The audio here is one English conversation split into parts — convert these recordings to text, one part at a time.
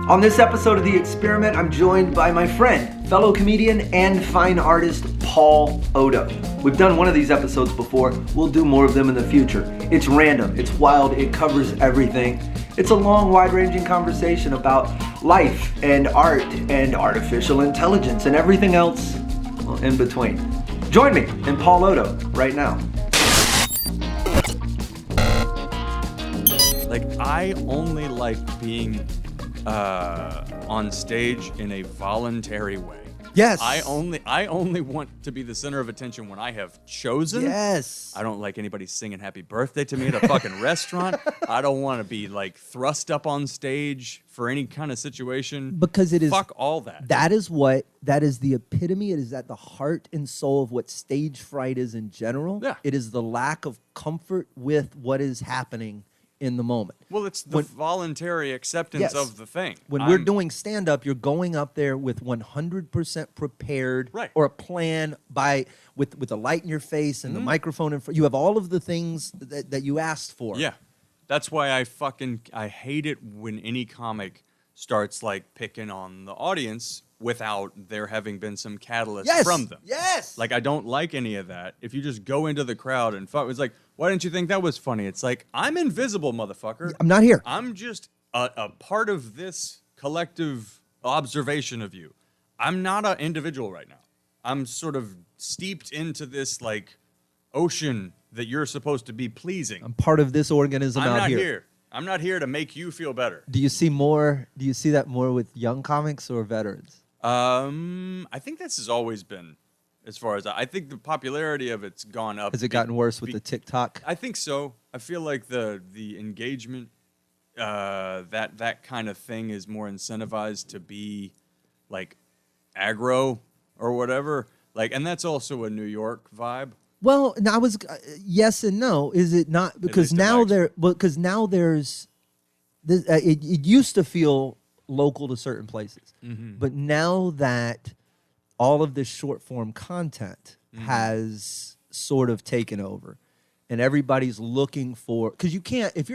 On this episode of The Experiment, I'm joined by my friend, fellow comedian and fine artist, Paul Oddo. We've done one of these episodes before. We'll do more of them in the future. It's random, it's wild, it covers everything. It's a long, wide-ranging conversation about life and art and artificial intelligence and everything else in between. Join me in Paul Oddo right now. Like, I only like being on stage in a voluntary way. Yes. I only want to be the center of attention when I have chosen. Yes. I don't like anybody singing happy birthday to me at a fucking restaurant. I don't want to be like thrust up on stage for any kind of situation. Because it is fuck all that. That is the epitome. It is at the heart and soul of what stage fright is in general. Yeah. It is the lack of comfort with what is happening in the moment. Well, it's the voluntary acceptance of the thing. When we're doing stand-up, you're going up there with 100% prepared, right, or a plan with a light in your face and the microphone in front. You have all of the things that you asked for. Yeah. That's why I hate it when any comic starts like picking on the audience without there having been some catalyst from them. Yes. Like, I don't like any of that. If you just go into the crowd and fuck, it's like, why didn't you think that was funny? It's like, I'm invisible, motherfucker. I'm not here. I'm just a part of this collective observation of you. I'm not an individual right now. I'm sort of steeped into this like ocean that you're supposed to be pleasing. I'm part of this organism I'm out not here. here. I'm not here to make you feel better. Do you see that more with young comics or veterans? I think this has always been, as far as I think the popularity of it's gone up. Has it gotten worse with the TikTok? I think so. I feel like the engagement, that kind of thing is more incentivized to be like aggro or whatever. Like, and that's also a New York vibe. Well, I was yes and no. Is it not? Because now there's this, it used to feel local to certain places, but now that all of this short form content has sort of taken over, and everybody's looking for, because you can't, if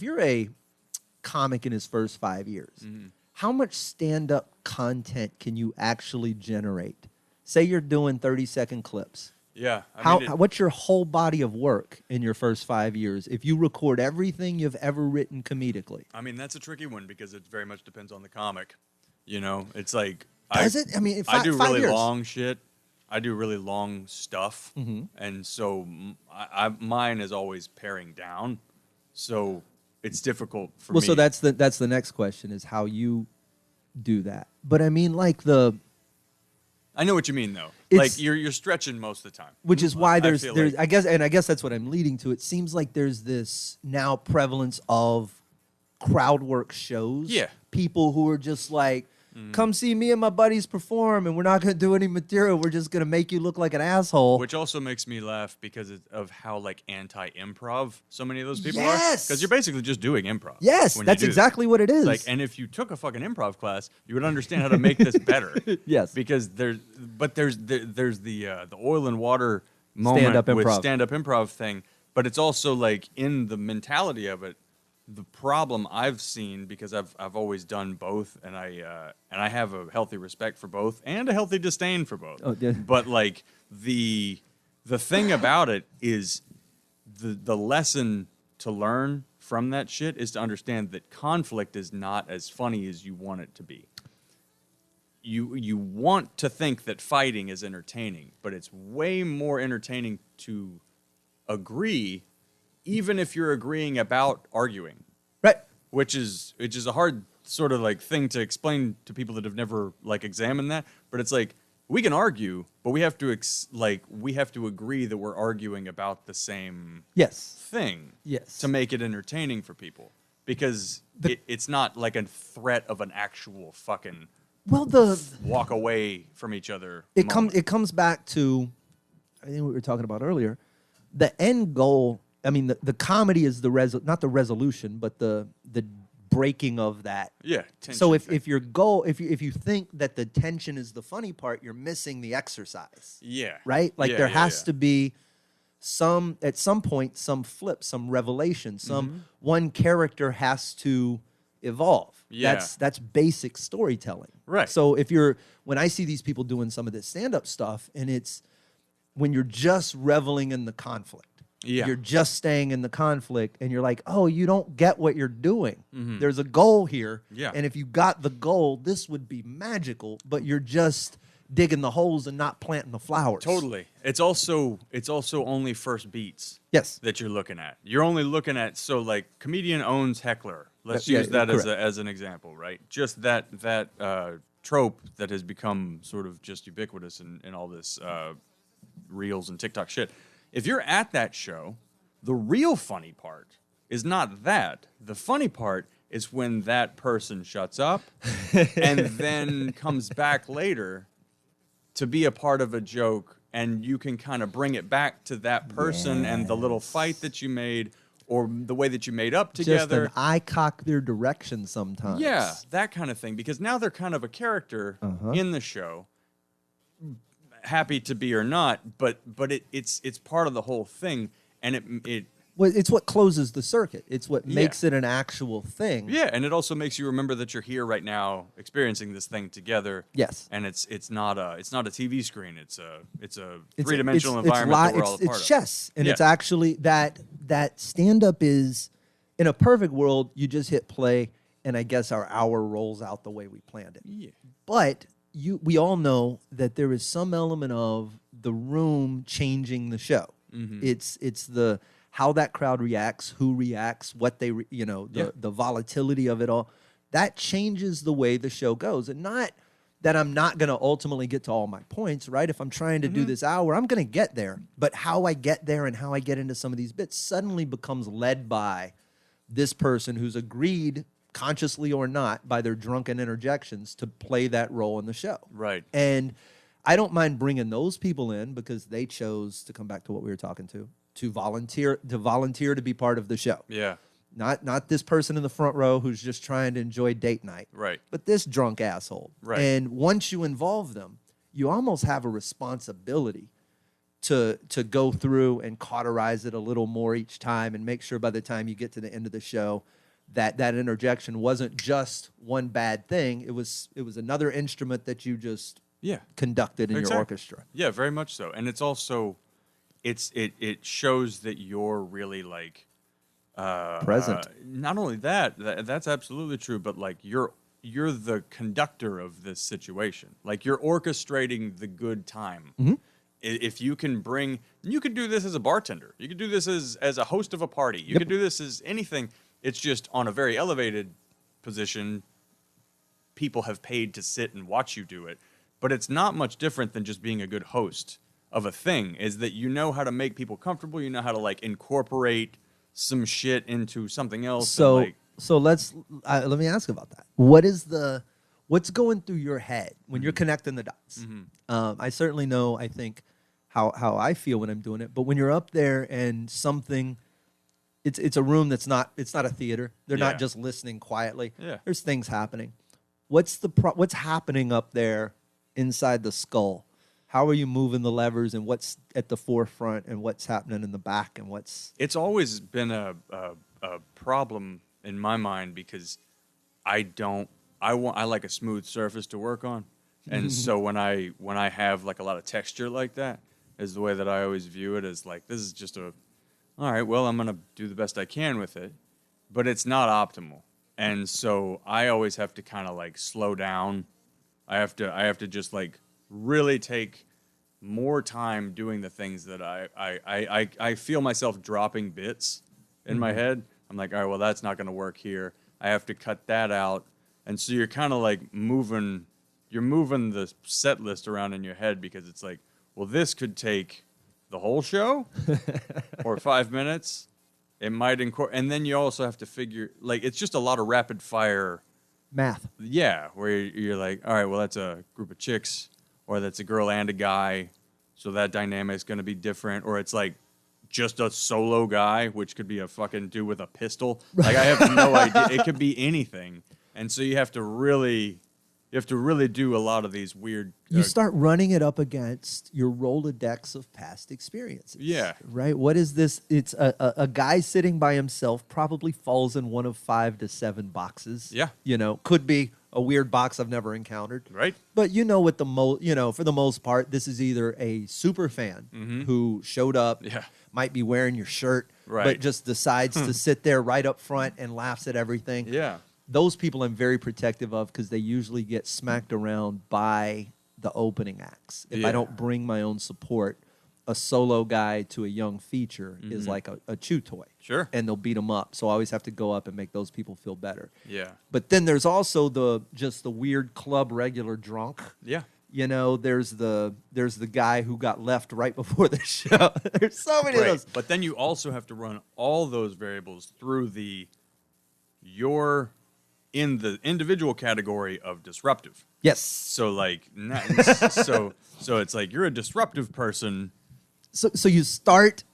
you're a comic in his first 5 years, how much stand-up content can you actually generate? Say you're doing 30-second clips. Yeah. What's your whole body of work in your first 5 years if you record everything you've ever written comedically? I mean, that's a tricky one because it very much depends on the comic. You know, it's like... Does it? I mean, I do really years. long shit. I do really long stuff. And so mine is always paring down. So it's difficult for me. Well, so that's the next question is how you do that. But I mean, like I know what you mean, though. It's, like you're stretching most of the time, which is why there's like, I guess that's what I'm leading to. It seems like there's this now prevalence of crowd work shows. Yeah, people who are just like, come see me and my buddies perform, and we're not going to do any material. We're just going to make you look like an asshole. Which also makes me laugh because of how like anti-improv so many of those people are. Yes, because you're basically just doing improv. Yes, that's exactly what it is. Like, and if you took a fucking improv class, you would understand how to make this better. Yes, because there's the oil and water moment with stand-up improv thing, but it's also like in the mentality of it. The problem I've seen, because I've always done both, and I have a healthy respect for both and a healthy disdain for both. Oh, yeah. But like the thing about it is the lesson to learn from that shit is to understand that conflict is not as funny as you want it to be. You want to think that fighting is entertaining, but it's way more entertaining to agree. Even if you're agreeing about arguing, right? Which is a hard sort of like thing to explain to people that have never like examined that. But it's like we can argue, but we have to agree that we're arguing about the same thing. Yes, to make it entertaining for people, because it's not like a threat of an actual fucking walk away from each other. It comes back to I think what we were talking about earlier. The end goal. I mean, the comedy is not the resolution, but the breaking of that. Yeah. So if your goal, if you think that the tension is the funny part, you're missing the exercise. Yeah. Right? Like there has to be at some point, some flip, some revelation, one character has to evolve. Yeah. That's basic storytelling. Right. So when I see these people doing some of this stand-up stuff, and it's when you're just reveling in the conflict. Yeah. You're just staying in the conflict, and you're like, oh, you don't get what you're doing. There's a goal here. Yeah. And if you got the goal, this would be magical, but you're just digging the holes and not planting the flowers. Totally. It's also only first beats. Yes. That you're looking at. You're only looking at, so like comedian owns heckler. Let's Yeah, use that correct. as an example, right? Just that trope that has become sort of just ubiquitous in all this reels and TikTok shit. If you're at that show, the real funny part is not that. The funny part is when that person shuts up and then comes back later to be a part of a joke, and you can kind of bring it back to that person and the little fight that you made or the way that you made up together. Just an eye cock their direction sometimes. Yeah, that kind of thing. Because now they're kind of a character in the show, happy to be or not, but it's part of the whole thing, and it Well, it's what closes the circuit. It's what makes it an actual thing. yeah, and it also makes you remember that you're here right now experiencing this thing together. Yes. And it's not a TV screen. It's a three-dimensional environment that we're all a part of. It's chess, and Yeah. it's actually that stand-up is, in a perfect world, you just hit play, and I guess our hour rolls out the way we planned it. Yeah. But we all know that there is some element of the room changing the show. It's the how that crowd reacts, who reacts, what they the volatility of it all. That changes the way the show goes, and not that I'm not going to ultimately get to all my points, right? If I'm trying to do this hour, I'm going to get there. But how I get there and how I get into some of these bits suddenly becomes led by this person who's agreed, consciously or not, by their drunken interjections to play that role in the show. Right. And I don't mind bringing those people in because they chose to come back to what we were talking to volunteer to be part of the show. Yeah. Not this person in the front row who's just trying to enjoy date night. Right. But this drunk asshole. Right. And once you involve them, you almost have a responsibility to go through and cauterize it a little more each time and make sure by the time you get to the end of the show that interjection wasn't just one bad thing. It was another instrument that you just conducted in your orchestra. Yeah, very much so. And it's also it shows that you're really like present. Not only that's absolutely true, but like you're the conductor of this situation. Like you're orchestrating the good time. If you can you could do this as a bartender. You could do this as a host of a party. You could do this as anything. It's just on a very elevated position. People have paid to sit and watch you do it. But it's not much different than just being a good host of a thing, is that you know how to make people comfortable. You know how to like incorporate some shit into something else. So let me ask about that. What's going through your head when you're connecting the dots? I certainly know, I think, how I feel when I'm doing it. But when you're up there and something, it's a room it's not a theater. They're not just listening quietly. Yeah. There's things happening. What's happening up there inside the skull? How are you moving the levers, and what's at the forefront, and what's happening in the back, and what's... It's always been a problem in my mind because I like a smooth surface to work on. And so when I have like a lot of texture like that, is the way that I always view it, as like, this is just all right, well, I'm going to do the best I can with it, but it's not optimal. And so I always have to kind of like slow down. I have to just like really take more time doing the things that I feel myself dropping bits in my head. I'm like, all right, well, that's not going to work here. I have to cut that out. And so you're kind of like moving the set list around in your head, because it's like, well, this could take the whole show or 5 minutes. It might and then you also have to figure, like, it's just a lot of rapid fire Math. Yeah, where you're like, all right, well, that's a group of chicks, or that's a girl and a guy, so that dynamic's going to be different. Or it's like just a solo guy, which could be a fucking dude with a pistol. Like, I have no idea. It could be anything. And so you have to really You have to really do a lot of these weird. You start running it up against your Rolodex of past experiences. Yeah. Right? What is this? It's a guy sitting by himself, probably falls in one of 5 to 7 boxes. Yeah. Could be a weird box I've never encountered. Right. But with for the most part, this is either a super fan who showed up, might be wearing your shirt, but just decides to sit there right up front and laughs at everything. Yeah. Those people I'm very protective of because they usually get smacked around by the opening acts. If I don't bring my own support, a solo guy to a young feature is like a chew toy. Sure. And they'll beat them up. So I always have to go up and make those people feel better. Yeah. But then there's also the weird club regular drunk. Yeah. There's the guy who got left right before the show. There's so many of those. But then you also have to run all those variables through you're in the individual category of disruptive. Yes. So so it's like you're a disruptive person. So you start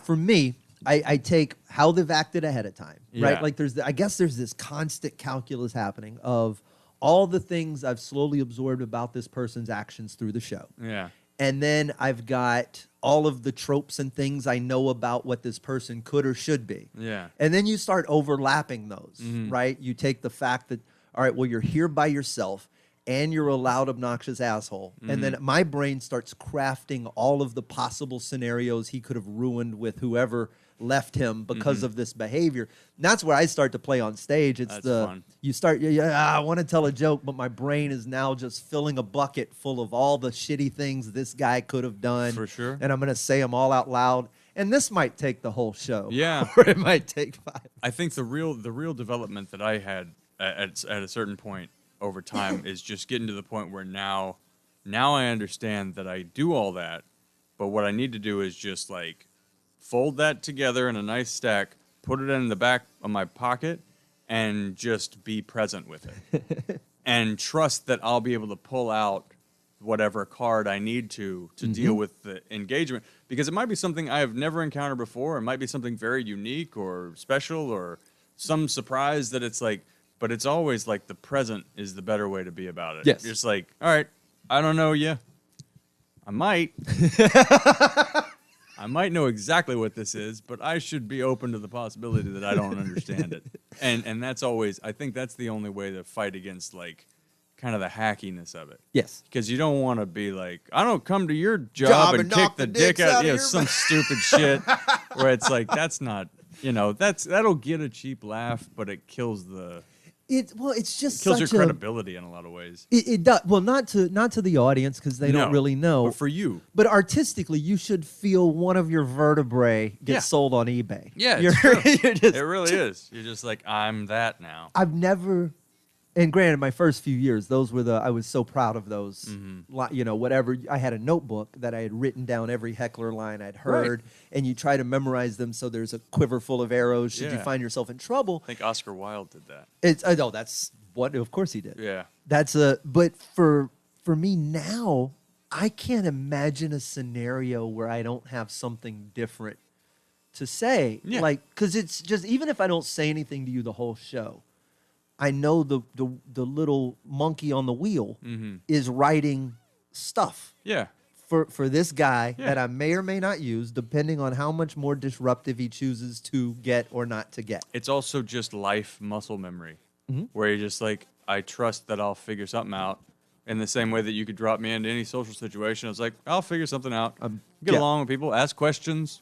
for me, I take how they've acted ahead of time, right? Yeah. Like I guess there's this constant calculus happening of all the things I've slowly absorbed about this person's actions through the show. Yeah. And then I've got all of the tropes and things I know about what this person could or should be. Yeah. And then you start overlapping those, right? You take the fact that, all right, well, you're here by yourself and you're a loud, obnoxious asshole. And then my brain starts crafting all of the possible scenarios he could have ruined with whoever left him because of this behavior. And that's where I start to play on stage. It's fun. You start, I want to tell a joke, but my brain is now just filling a bucket full of all the shitty things this guy could have done. For sure. And I'm going to say them all out loud. And this might take the whole show. Yeah. Or it might take 5. I think the real development that I had at a certain point over time is just getting to the point where now I understand that I do all that, but what I need to do is just like fold that together in a nice stack, put it in the back of my pocket, and just be present with it. And trust that I'll be able to pull out whatever card I need to deal with the engagement. Because it might be something I have never encountered before. It might be something very unique or special or some surprise that it's like, but it's always like the present is the better way to be about it. Yes. You're just like, all right, I don't know you. I might. I might know exactly what this is, but I should be open to the possibility that I don't understand it. And that's always, I think that's the only way to fight against like kind of the hackiness of it. Yes. Because you don't want to be like, I don't come to your job and kick the dick out. Yeah, some stupid shit where it's like, that's not, that'll get a cheap laugh, but it kills the... It's just kills your such credibility in a lot of ways. It does. Well, not to the audience because they don't really know. But for you. But artistically, you should feel one of your vertebrae get sold on eBay. Yeah, you're just, it really is. You're just like, I'm that now. I've never, and granted, my first few years, those were I was so proud of those. Whatever. I had a notebook that I had written down every heckler line I'd heard, and you try to memorize them so there's a quiver full of arrows should you find yourself in trouble. I think Oscar Wilde did that. That's what, of course he did. Yeah. But for me now, I can't imagine a scenario where I don't have something different to say. Yeah. Like, because it's just, even if I don't say anything to you the whole show, I know the little monkey on the wheel is writing stuff. Yeah. For this guy that I may or may not use, depending on how much more disruptive he chooses to get or not to get. It's also just life muscle memory, where you're just like, I trust that I'll figure something out. In the same way that you could drop me into any social situation, it's like, I'll figure something out. Get along with people, ask questions,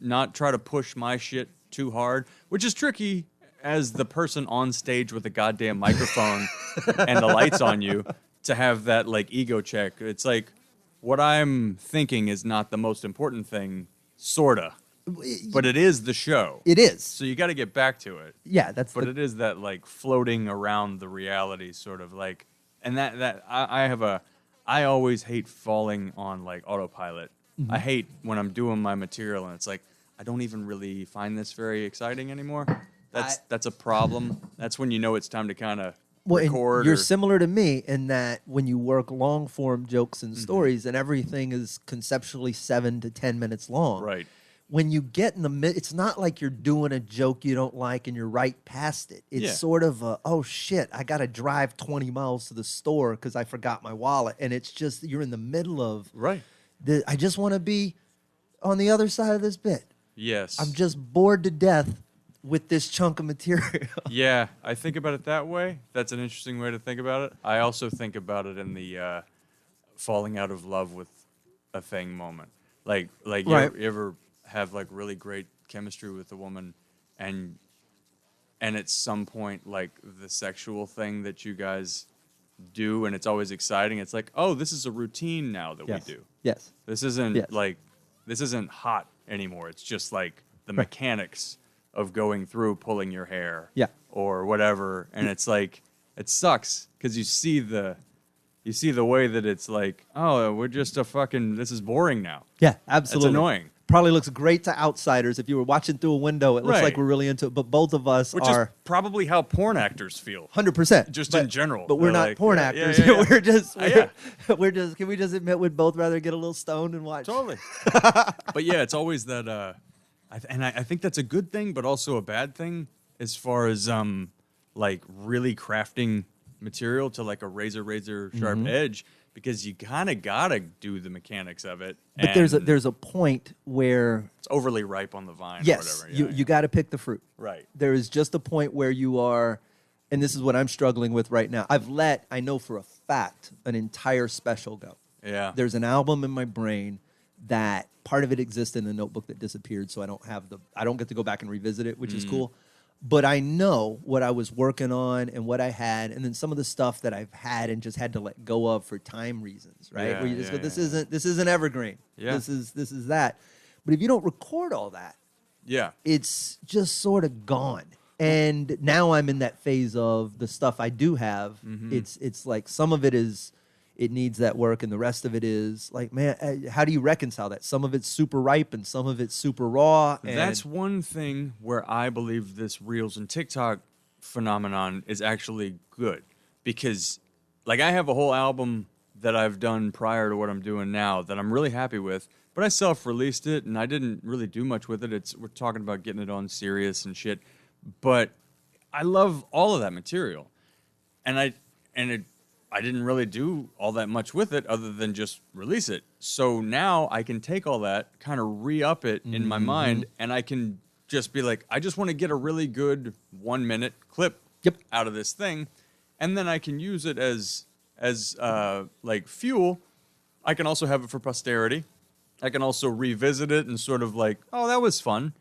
not try to push my shit too hard, which is tricky as the person on stage with a goddamn microphone and the lights on you to have that like ego check. It's like, what I'm thinking is not the most important thing, sorta. But it is the show. It is. So you got to get back to it. Yeah, But it is that like floating around the reality sort of like, and that I always hate falling on like autopilot. I hate when I'm doing my material and it's like, I don't even really find this very exciting anymore. That's a problem. That's when you know it's time to kind of record. You're similar to me in that when you work long form jokes and stories and everything is conceptually 7 to 10 minutes long. Right. when you get in the mid, it's not like you're doing a joke you don't like and you're right past it. It's Yeah. sort of a, oh shit, I got to drive 20 miles to the store because I forgot my wallet. And it's just, you're in the middle of, Right. I just want to be on the other side of this bit. Yes. I'm just bored to death with this chunk of material. Yeah, I think about it that way. That's an interesting way to think about it. I also think about it in the falling out of love with a thing moment. Like Right. you ever have like really great chemistry with a woman, and at some point like the sexual thing that you guys do, and it's always exciting. It's like, oh, this is a routine now that Yes. we do. Yes. This isn't Yes. like, this isn't hot anymore. It's just like the Right. mechanics of going through pulling your hair, Yeah. or whatever. And it's like, it sucks because you see the way that it's like, oh, we're just this is boring now. Yeah, absolutely. It's annoying. Probably looks great to outsiders. If you were watching through a window, it looks Right. like we're really into it. But both of us Which are is probably how porn actors feel. 100%. Just but, in general. But we're They're not like, porn yeah, actors. yeah, yeah, yeah. We're just, Yeah. we're just, can we just admit we'd both rather get a little stoned and watch? Totally. But yeah, it's always that, I think that's a good thing, but also a bad thing as far as like really crafting material to like a razor sharp edge, because you kind of gotta do the mechanics of it. But and there's a point where, it's overly ripe on the vine. yes, or whatever. you got to pick the fruit. Right. There is just a point where you are, and this is what I'm struggling with right now. I know for a fact, an entire special go. Yeah. There's an album in my brain that part of it exists in the notebook that disappeared, so I don't get to go back and revisit it, which is cool. But I know what I was working on and what I had, and then some of the stuff that I've had and just had to let go of for time reasons, right? Yeah, Where you just yeah, go, this yeah. isn't evergreen. Yeah. This is that. But if you don't record all that, Yeah. it's just sort of gone. And now I'm in that phase of the stuff I do have. It's like some of it needs that work, and the rest of it is like, man, how do you reconcile that? Some of it's super ripe, and some of it's super raw. And That's one thing where I believe this Reels and TikTok phenomenon is actually good, because like I have a whole album that I've done prior to what I'm doing now that I'm really happy with, but I self-released it and I didn't really do much with it. We're talking about getting it on Sirius and shit, but I love all of that material, and I didn't really do all that much with it other than just release it. So now I can take all that, kind of re-up it in my mind, and I can just be like, I just want to get a really good 1 minute clip out of this thing, and then I can use it as like fuel. I can also have it for posterity. I can also revisit it and sort of like, oh, that was fun,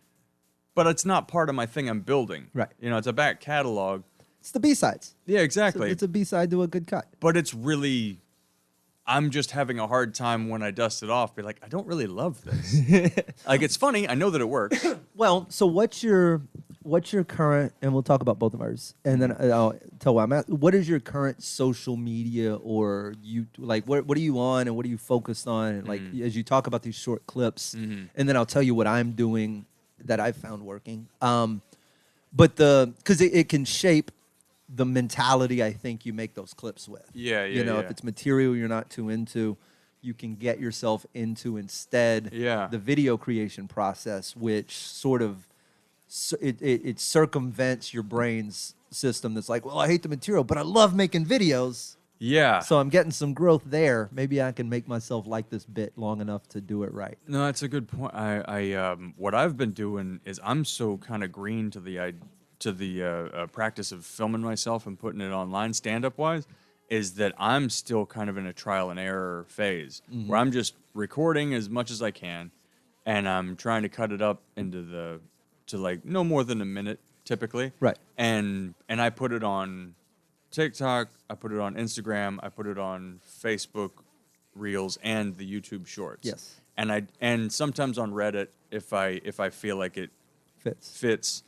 but it's not part of my thing I'm building. Right. You know, it's a back catalog. it's the B-sides. Yeah, exactly. It's a B-side to a good cut. But it's really, I'm just having a hard time when I dust it off, be like, I don't really love this. Like, it's funny. I know that it works. Well, so what's your current, and we'll talk about both of ours, and then I'll tell why I'm at. What is your current social media, or like what are you on and what are you focused on? And like as you talk about these short clips, and then I'll tell you what I'm doing that I've found working. But because it can shape the mentality I think you make those clips with. Yeah, You know, yeah. if it's material you're not too into, you can get yourself into instead Yeah. the video creation process, which sort of it circumvents your brain's system that's like, well, I hate the material, but I love making videos. Yeah. So I'm getting some growth there. Maybe I can make myself like this bit long enough to do it right. No, that's a good point. I what I've been doing is I'm so kind of green to the practice of filming myself and putting it online stand-up wise, is that I'm still kind of in a trial and error phase where I'm just recording as much as I can, and I'm trying to cut it up into to like no more than a minute typically. Right. And I put it on TikTok, I put it on Instagram, I put it on Facebook Reels and the YouTube Shorts. Yes. And sometimes on Reddit if I feel like it fits.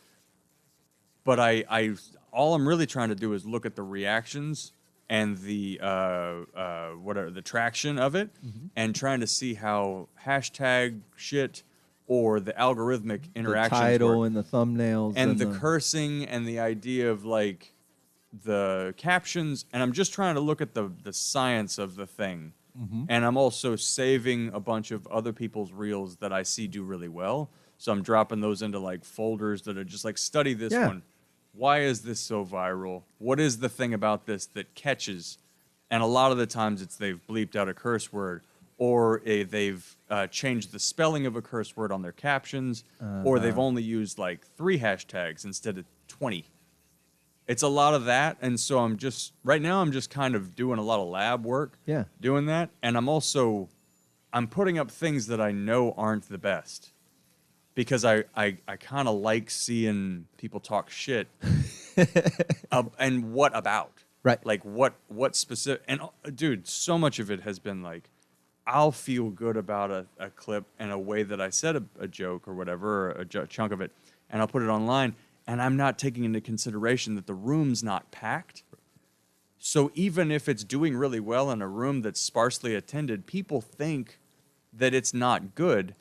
But I all I'm really trying to do is look at the reactions and the the traction of it, and trying to see how hashtag shit or the algorithmic interactions The title work. and the thumbnails. And the cursing and the idea of like the captions, and I'm just trying to look at the science of the thing. And I'm also saving a bunch of other people's reels that I see do really well, So I'm dropping those into like folders that are just like, study this one. Why is this so viral? What is the thing about this that catches? And a lot of the times it's they've bleeped out a curse word, or they've changed the spelling of a curse word on their captions, or they've only used like 3 hashtags instead of 20. It's a lot of that, and so right now I'm just kind of doing a lot of lab work doing that, and I'm putting up things that I know aren't the best. Because I kind of like seeing people talk shit, and what about? Right. Like what specific? And dude, so much of it has been like, I'll feel good about a clip and a way that I said a joke or whatever, or a chunk of it, and I'll put it online, and I'm not taking into consideration that the room's not packed. So even if it's doing really well in a room that's sparsely attended, people think that it's not good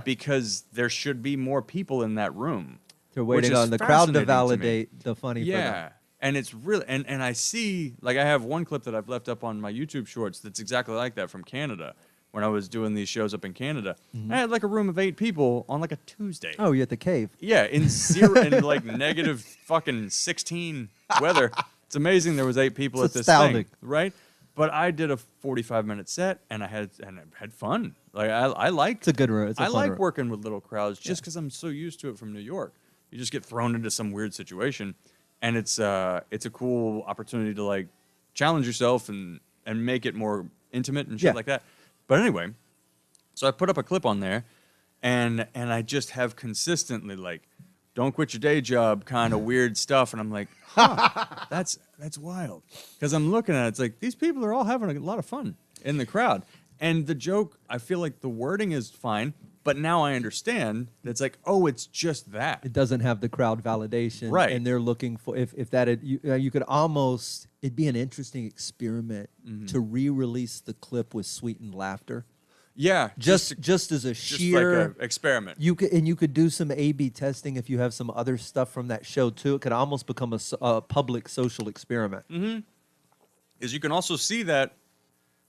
because there should be more people in that room. They're waiting on the crowd to validate the funny for them. Yeah, and it's really, and I see, like I have one clip that I've left up on my YouTube shorts that's exactly like that from Canada when I was doing these shows up in Canada. I had like a room of 8 people on like a Tuesday. Oh, you're at the cave. Yeah, in like negative fucking 16 weather. It's amazing there was 8 people at this thing, right? But I did a 45-minute set, and I had fun. Like I liked. It's a good room. I like working with little crowds just because I'm so used to it from New York. You just get thrown into some weird situation, and it's a cool opportunity to like challenge yourself and make it more intimate and shit like that. But anyway, so I put up a clip on there, and I just have consistently like, don't quit your day job kind of weird stuff, and I'm like, that's wild. Because I'm looking at it, it's like, these people are all having a lot of fun in the crowd. And the joke, I feel like the wording is fine, but now I understand that it's like, oh, it's just that. It doesn't have the crowd validation. Right. And they're looking for, if that, you could almost, it'd be an interesting experiment to re-release the clip with sweetened laughter. Yeah, just as a sheer like a experiment. You could do some A/B testing if you have some other stuff from that show too. It could almost become a public social experiment. Is you can also see that,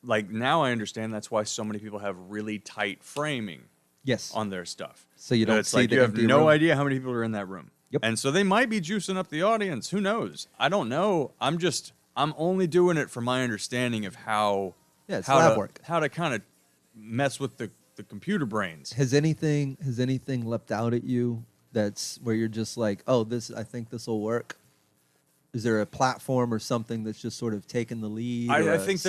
like now I understand that's why so many people have really tight framing. Yes. On their stuff. So you don't it's see like the you have empty no room. idea how many people are in that room. Yep. And so they might be juicing up the audience. Who knows? I don't know. I'm only doing it for my understanding of how lab work. How to kind of mess with the computer brains. Has anything leapt out at you that's where you're just like, oh, I think this will work? Is there a platform or something that's just sort of taken the lead? I think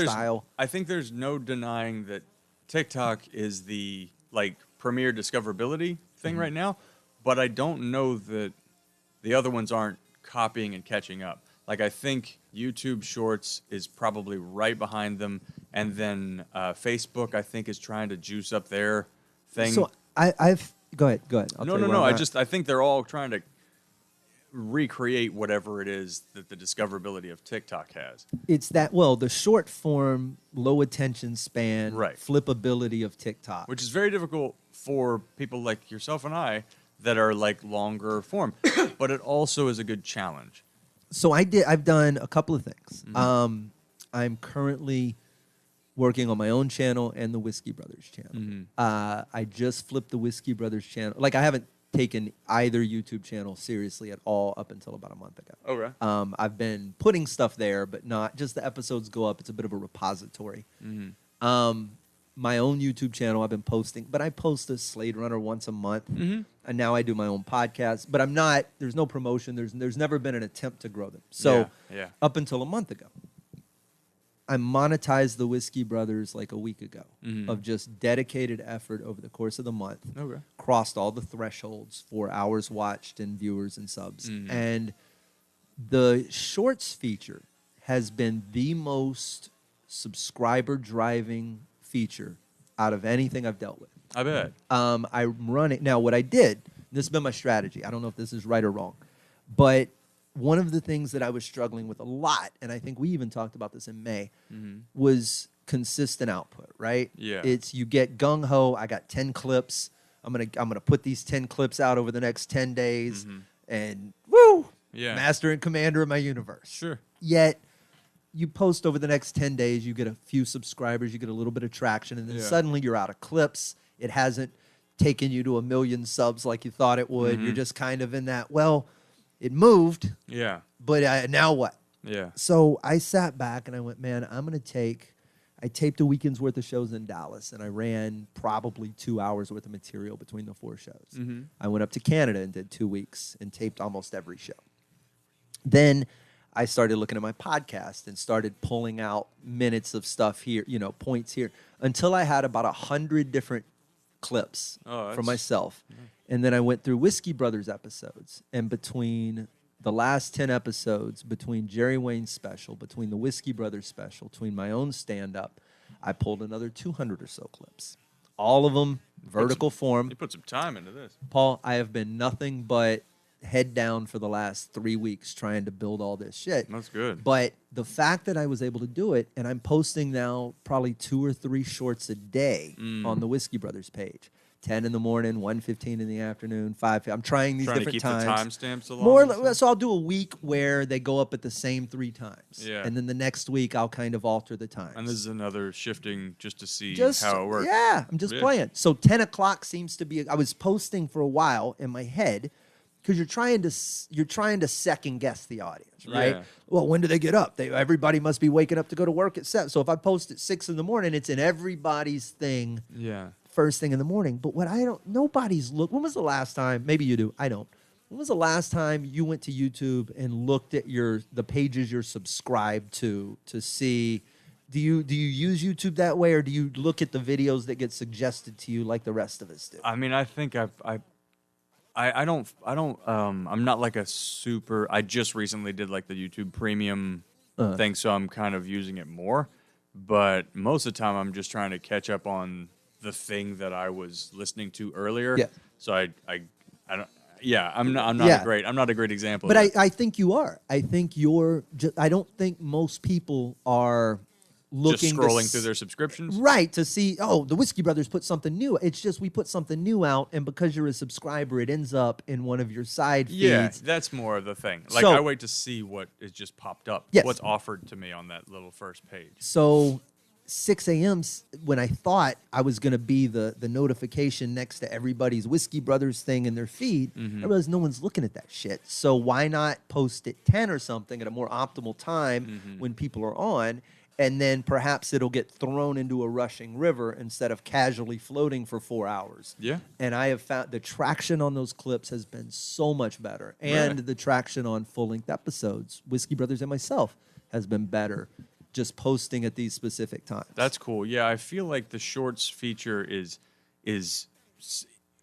there's no denying that TikTok is the like premier discoverability thing right now, but I don't know that the other ones aren't copying and catching up. Like I think YouTube Shorts is probably right behind them, and then Facebook I think is trying to juice up their thing. So I've go ahead. No. I think they're all trying to recreate whatever it is that the discoverability of TikTok has. It's that, the short form, low attention span, flippability of TikTok. Which is very difficult for people like yourself and I that are like longer form. But it also is a good challenge. So I've done a couple of things. I'm currently working on my own channel and the Whiskey Brothers channel. I just flipped the Whiskey Brothers channel. Like I haven't taken either YouTube channel seriously at all up until about a month ago. Okay. I've been putting stuff there, but not just the episodes go up. It's a bit of a repository. My own YouTube channel, I've been posting, but I post a Slade Runner once a month, and now I do my own podcast. But I'm not. There's no promotion. There's never been an attempt to grow them. So up until a month ago, I monetized the Whiskey Brothers like a week ago of just dedicated effort over the course of the month. Okay. Crossed all the thresholds for hours watched and viewers and subs. And the Shorts feature has been the most subscriber driving feature out of anything I've dealt with. I bet. I'm running now. What I did, this has been my strategy. I don't know if this is right or wrong, but one of the things that I was struggling with a lot, and I think we even talked about this in May, was consistent output. Right? Yeah. It's you get gung ho. I got 10 clips. I'm gonna put these 10 clips out over the next 10 days, and woo, master and commander of my universe. Sure. Yet you post over the next 10 days, you get a few subscribers, you get a little bit of traction, and then suddenly you're out of clips. It hasn't. taking you to 1 million subs like you thought it would. Mm-hmm. You're just kind of in that, well, it moved, Yeah. but now what? Yeah. So I sat back and I went, man, I taped a weekend's worth of shows in Dallas, and I ran probably 2 hours worth of material between the 4 shows. Mm-hmm. I went up to Canada and did 2 weeks and taped almost every show. Then I started looking at my podcast and started pulling out minutes of stuff here, points here, until I had about 100 different clips for myself. Nice. And then I went through Whiskey Brothers episodes, and between the last 10 episodes, between Jerry Wayne's special, between the Whiskey Brothers special, between my own stand-up, I pulled another 200 or so clips. All of them vertical form. You put some time into this. Paul, I have been nothing but head down for the last 3 weeks trying to build all this shit. That's good. But the fact that I was able to do it, and I'm posting now probably 2 or 3 shorts a day on the Whiskey Brothers page. 10 in the morning, 1:15 in the afternoon, 5. I'm trying these different times. Trying to keep the timestamps along. So I'll do a week where they go up at the same 3 times. Yeah. And then the next week I'll kind of alter the times. And this is another shifting just to see how it works. Yeah, I'm just playing. So 10 o'clock seems to be, I was posting for a while in my head, because you're trying to second guess the audience, right? Yeah. Well, when do they get up? Everybody must be waking up to go to work at 7. So if I post at 6 in the morning, it's in everybody's thing. Yeah. First thing in the morning. But nobody's when was the last time, maybe you do, I don't. When was the last time you went to YouTube and looked at the pages you're subscribed to see, do you use YouTube that way, or do you look at the videos that get suggested to you like the rest of us do? I mean, I think I don't, I'm not like a super, I just recently did like the YouTube premium thing, so I'm kind of using it more. But most of the time I'm just trying to catch up on the thing that I was listening to earlier. Yeah. So I don't. Yeah, I'm not a great example. But I think you are. I think I don't think most people are looking, just scrolling through their subscriptions, right, to see. Oh, the Whiskey Brothers put something new. It's just we put something new out, and because you're a subscriber, it ends up in one of your side feeds. Yeah, that's more of the thing. Like, I wait to see what is just popped up. Yes. What's offered to me on that little first page. So 6 a.m. when I thought I was going to be the notification next to everybody's Whiskey Brothers thing in their feed, I realized no one's looking at that shit. So why not post at 10 or something at a more optimal time when people are on, and then perhaps it'll get thrown into a rushing river instead of casually floating for 4 hours. Yeah. And I have found the traction on those clips has been so much better. And the traction on full-length episodes, Whiskey Brothers and myself, has been better. Just posting at these specific times. That's cool. Yeah, I feel like the shorts feature is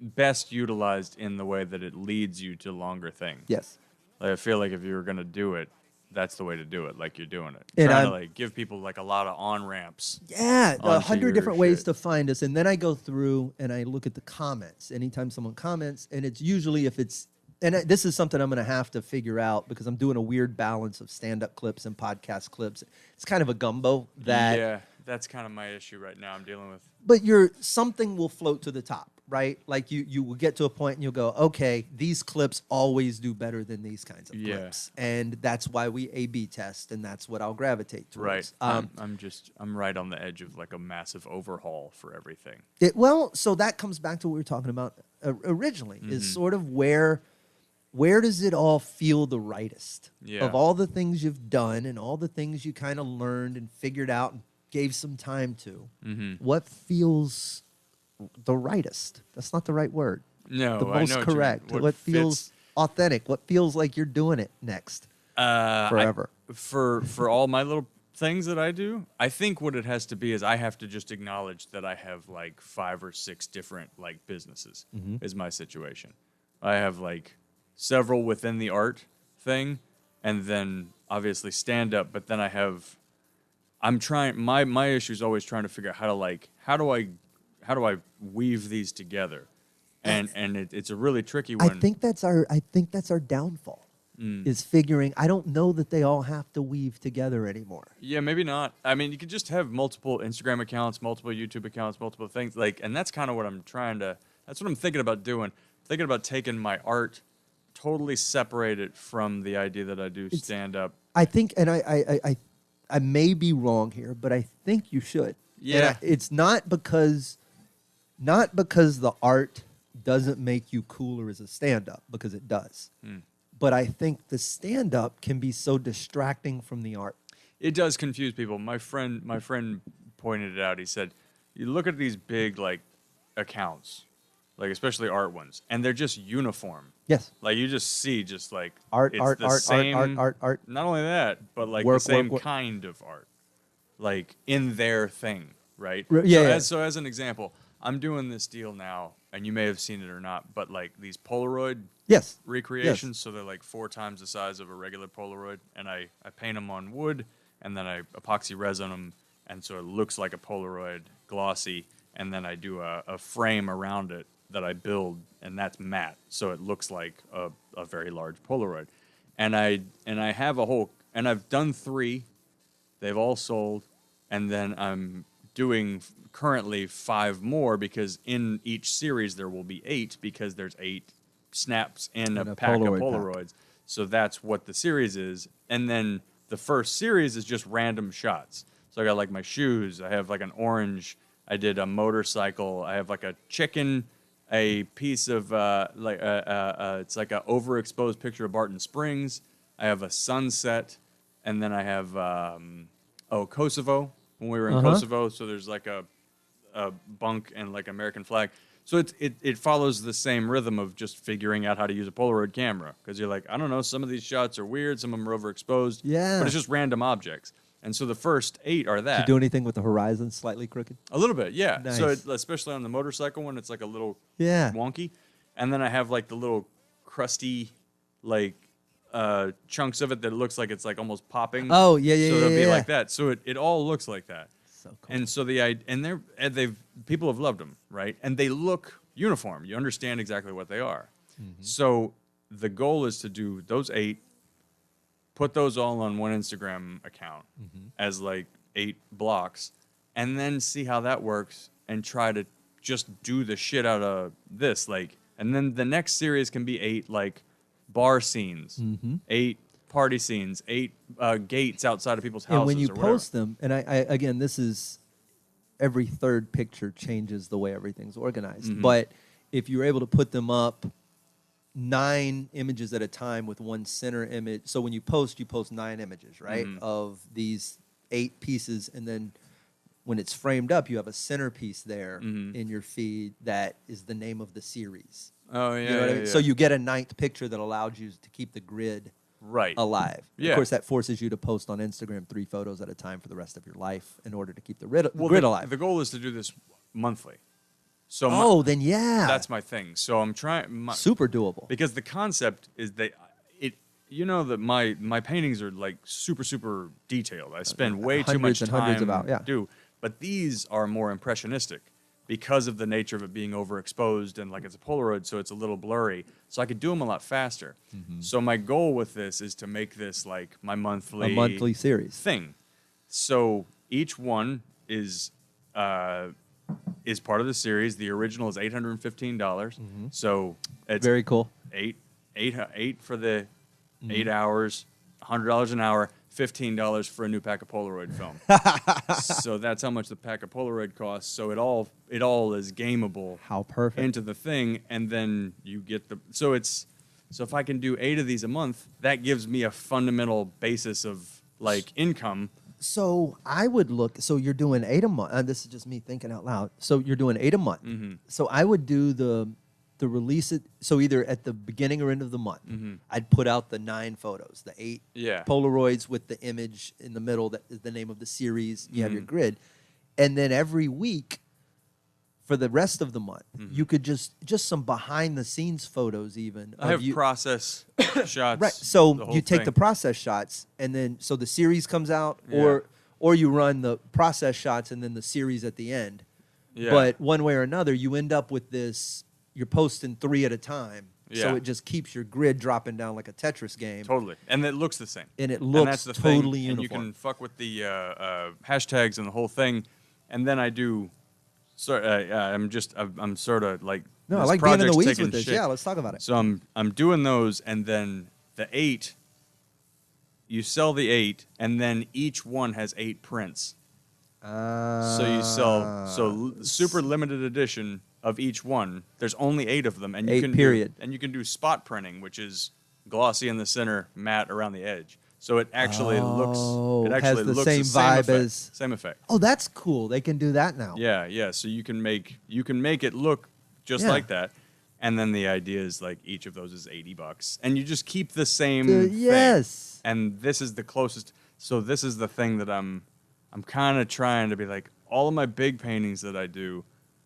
best utilized in the way that it leads you to longer things. Yes. Like, I feel like if you were going to do it, that's the way to do it, like you're doing it. And trying to like give people like a lot of on-ramps. Yeah, 100 different ways to find us. And then I go through and I look at the comments. Anytime someone comments, and it's usually this is something I'm going to have to figure out because I'm doing a weird balance of stand-up clips and podcast clips. It's kind of a gumbo that... Yeah, that's kind of my issue right now I'm dealing with. But something will float to the top, right? Like you will get to a point and you'll go, okay, these clips always do better than these kinds of clips. And that's why we A/B test, and that's what I'll gravitate towards. Right. I'm right on the edge of like a massive overhaul for everything. So that comes back to what we were talking about originally, is sort of where does it all feel the rightest? Yeah. Of all the things you've done and all the things you kind of learned and figured out and gave some time to, what feels the rightest? That's not the right word. No, the most correct. What feels authentic? What feels like you're doing it next forever? For all my little things that I do, I think what it has to be is I have to just acknowledge that I have like 5 or 6 different like businesses is my situation. I have like several within the art thing, and then obviously stand up, but then I'm trying, my issue is always trying to figure out how do I weave these together, and it's a really tricky one. I think that's our downfall, is figuring. I don't know that they all have to weave together anymore. Yeah, maybe not. I mean, you could just have multiple Instagram accounts, multiple YouTube accounts, multiple things, and that's kind of what that's what I'm thinking about doing. Thinking about taking my art, totally separate it from the idea that I do stand up. I think, and I may be wrong here, but I think you should. Yeah. It's not because Not because the art doesn't make you cooler as a stand-up, because it does. But I think the stand-up can be so distracting from the art. It does confuse people. My friend pointed it out. He said, you look at these big like accounts, like especially art ones, and they're just uniform. Yes. Like you just see just like Art. Not only that, but like the same kind of art. Like in their thing, right? So as an example, I'm doing this deal now, and you may have seen it or not, but like these Polaroid recreations, so they're like 4 times the size of a regular Polaroid, and I paint them on wood, and then I epoxy resin them, and so it looks like a Polaroid, glossy, and then I do a frame around it that I build, and that's matte, so it looks like a very large Polaroid. And I have and I've done 3, they've all sold, and then I'm doing currently 5 more, because in each series there will be 8, because there's 8 snaps in a pack of Polaroids. So that's what the series is. And then the first series is just random shots. So I got like my shoes. I have like an orange. I did a motorcycle. I have like a chicken, a piece of it's like an overexposed picture of Barton Springs. I have a sunset, and then I have Kosovo, when we were in Kosovo. So there's like a bunk and like American flag. So it follows the same rhythm of just figuring out how to use a Polaroid camera, because you're like, I don't know, some of these shots are weird, some of them are overexposed, but it's just random objects. And so the first 8 are that. Did you do anything with the horizon slightly crooked? A little bit, yeah. Nice. So especially on the motorcycle one, it's like a little wonky. And then I have like the little crusty like chunks of it that looks like it's like almost popping. Oh, yeah. So it'll be like that. So it all looks like that. So cool. And so people have loved them, right? And they look uniform. You understand exactly what they are. Mm-hmm. So the goal is to do those 8, put those all on one Instagram account as like 8 blocks, and then see how that works, and try to just do the shit out of this. Like, and then the next series can be 8 like bar scenes, 8 party scenes, 8 gates outside of people's houses. And when you or post whatever. them, and I again, this is every third picture changes the way everything's organized. But if you're able to put them up 9 images at a time with one center image, so when you post 9 images, right, of these 8 pieces, and then when it's framed up, you have a centerpiece there in your feed that is the name of the series. Oh, yeah. You know what I mean? So you get a 9th picture that allows you to keep the grid alive. Yeah. Of course, that forces you to post on Instagram 3 photos at a time for the rest of your life in order to keep the grid alive. The goal is to do this monthly. So then yeah. That's my thing. So I'm trying. Super doable. Because the concept is that that my paintings are like super, super detailed. I spend way too much time but these are more impressionistic, because of the nature of it being overexposed, and like it's a Polaroid, so it's a little blurry. So I could do them a lot faster. So my goal with this is to make this like my monthly series thing. So each one is part of the series. The original is $815. So it's very cool. 8 for the 8 hours, $100 an hour. $15 for a new pack of Polaroid film. So that's how much the pack of Polaroid costs. So it all is gameable. How perfect. Into the thing, and then you get so if I can do 8 of these a month, that gives me a fundamental basis of like income. So I would look. So you're doing 8 a month. This is just me thinking out loud. So you're doing 8 a month. So I would do the release it. So either at the beginning or end of the month, I'd put out the 9 photos, the 8 Polaroids with the image in the middle that is the name of the series. You have your grid, and then every week for the rest of the month, you could just some behind the scenes photos. Even I have process shots. Right. So you take the process shots, and then so the series comes out, or you run the process shots and then the series at the end. Yeah. But one way or another, you end up with this. You're posting 3 at a time, so it just keeps your grid dropping down like a Tetris game. Totally, and it looks the same. And it looks totally uniform. And you can fuck with the hashtags and the whole thing. And then I do. I'm sort of like. No, I like being in the weeds with this. Yeah, let's talk about it. So I'm doing those, and then the 8. You sell the 8, and then each one has 8 prints. So you sell super limited edition. of each one. There's only 8 of them, and you 8, can period. and you can do spot printing, which is glossy in the center, matte around the edge. So it actually looks has the looks same vibe as same effect. Oh, that's cool. They can do that now. Yeah. So you can make it look just like that. And then the idea is like each of those is $80, and you just keep the same thing. Yes. And this is the closest. So this is the thing that I'm kind of trying to be like, all of my big paintings that I do,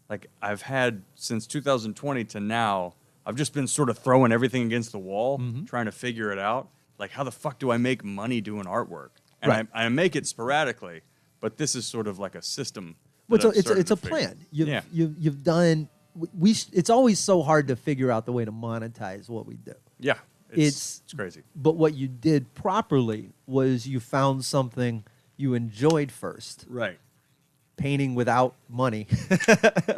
like I've had since 2020 to now, I've just been sort of throwing everything against the wall, trying to figure it out. Like, how the fuck do I make money doing artwork? And I make it sporadically, but this is sort of like a system. Well, it's a plan. You've done. It's always so hard to figure out the way to monetize what we do. Yeah, it's crazy. But what you did properly was you found something you enjoyed first. Right. Painting without money.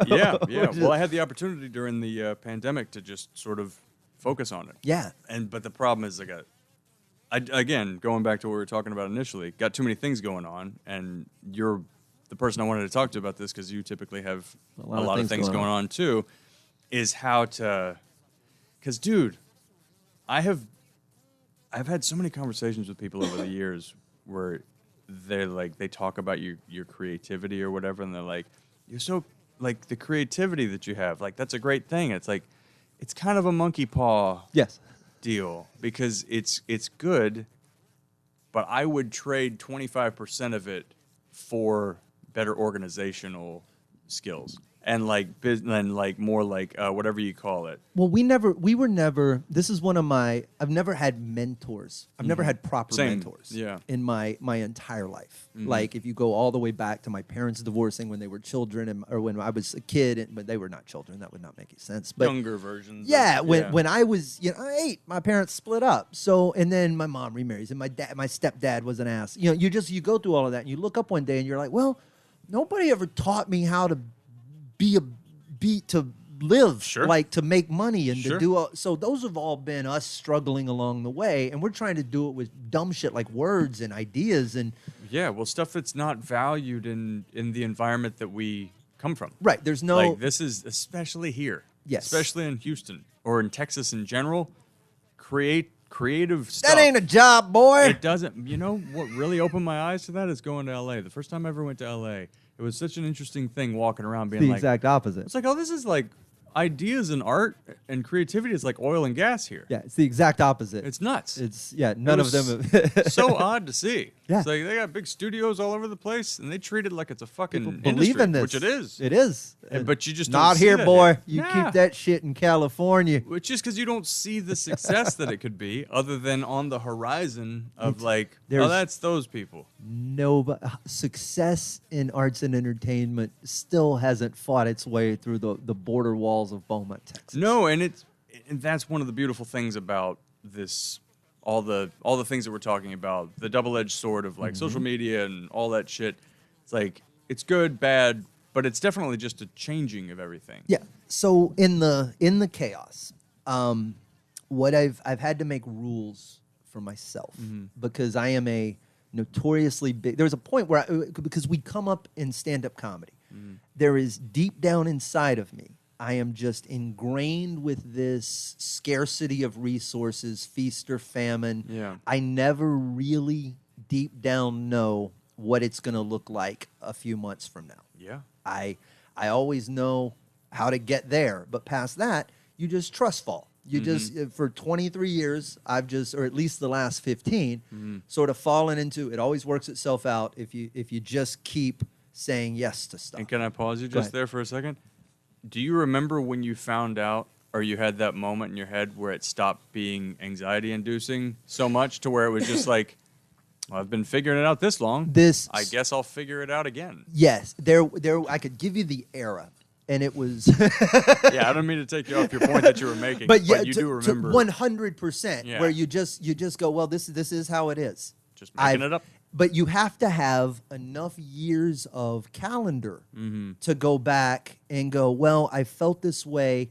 Yeah. Well, I had the opportunity during the pandemic to just sort of focus on it. Yeah. But the problem is, again, going back to what we were talking about initially, got too many things going on, and you're the person I wanted to talk to about this because you typically have a lot of things going on too, is how to, because dude, I've had so many conversations with people over the years where they're like, they talk about your creativity or whatever, and they're like, you're so, like, the creativity that you have, like, that's a great thing. It's like, it's kind of a monkey paw deal because it's good, but I would trade 25% of it for better organizational skills and more like whatever you call it. Well, we were never, this is one of my, I've never had mentors. I've never had proper mentors in my entire life. Like, if you go all the way back to my parents divorcing when they were children, or when I was a kid, but they were not children, that would not make any sense. But younger versions. Yeah, when I was 8, my parents split up. So, and then my mom remarries, and my stepdad was an ass. You go through all of that, and you look up one day, and you're like, well, nobody ever taught me how to to live, like to make money and to do. So those have all been us struggling along the way, and we're trying to do it with dumb shit like words and ideas and stuff that's not valued in the environment that we come from. Right. There's no, like, this is especially here. Yes. Especially in Houston or in Texas in general. Creative stuff. That ain't a job, boy. It doesn't. You know what really opened my eyes to that is going to L.A. The first time I ever went to L.A., it was such an interesting thing walking around being the like... the exact opposite. It's like, oh, this is like ideas and art and creativity is like oil and gas here. Yeah, it's the exact opposite. It's nuts. It's, none of them... so odd to see. Yeah. It's like they got big studios all over the place, and they treat it like it's a fucking People believe industry, in this. which it is. It is. But you just not don't see here, that boy. here. You keep that shit in California. Which is because you don't see the success that it could be, other than on the horizon of that's those people. No, but success in arts and entertainment still hasn't fought its way through the border walls of Beaumont, Texas. No, and that's one of the beautiful things about this. All the things that we're talking about, the double-edged sword of like social media and all that shit. It's like it's good, bad, but it's definitely just a changing of everything. Yeah. So in the chaos, what I've had to make rules for myself because I am a notoriously big. There's a point where because we come up in stand-up comedy, there is deep down inside of me, I am just ingrained with this scarcity of resources, feast or famine. Yeah. I never really deep down know what it's going to look like a few months from now. Yeah. I always know how to get there, but past that, you just trust fall. You just, for 23 years, I've just, or at least the last 15, sort of fallen into, it always works itself out if you just keep saying yes to stuff. And can I pause you just there for a second? Do you remember when you found out or you had that moment in your head where it stopped being anxiety-inducing so much to where it was just like, well, I've been figuring it out this long. I guess I'll figure it out again. Yes. There. I could give you the era, and it was... Yeah, I don't mean to take you off your point that you were making, but you do remember. 100%, where you just go, well, this is how it is. Just making it up. But you have to have enough years of calendar to go back and go, well, I felt this way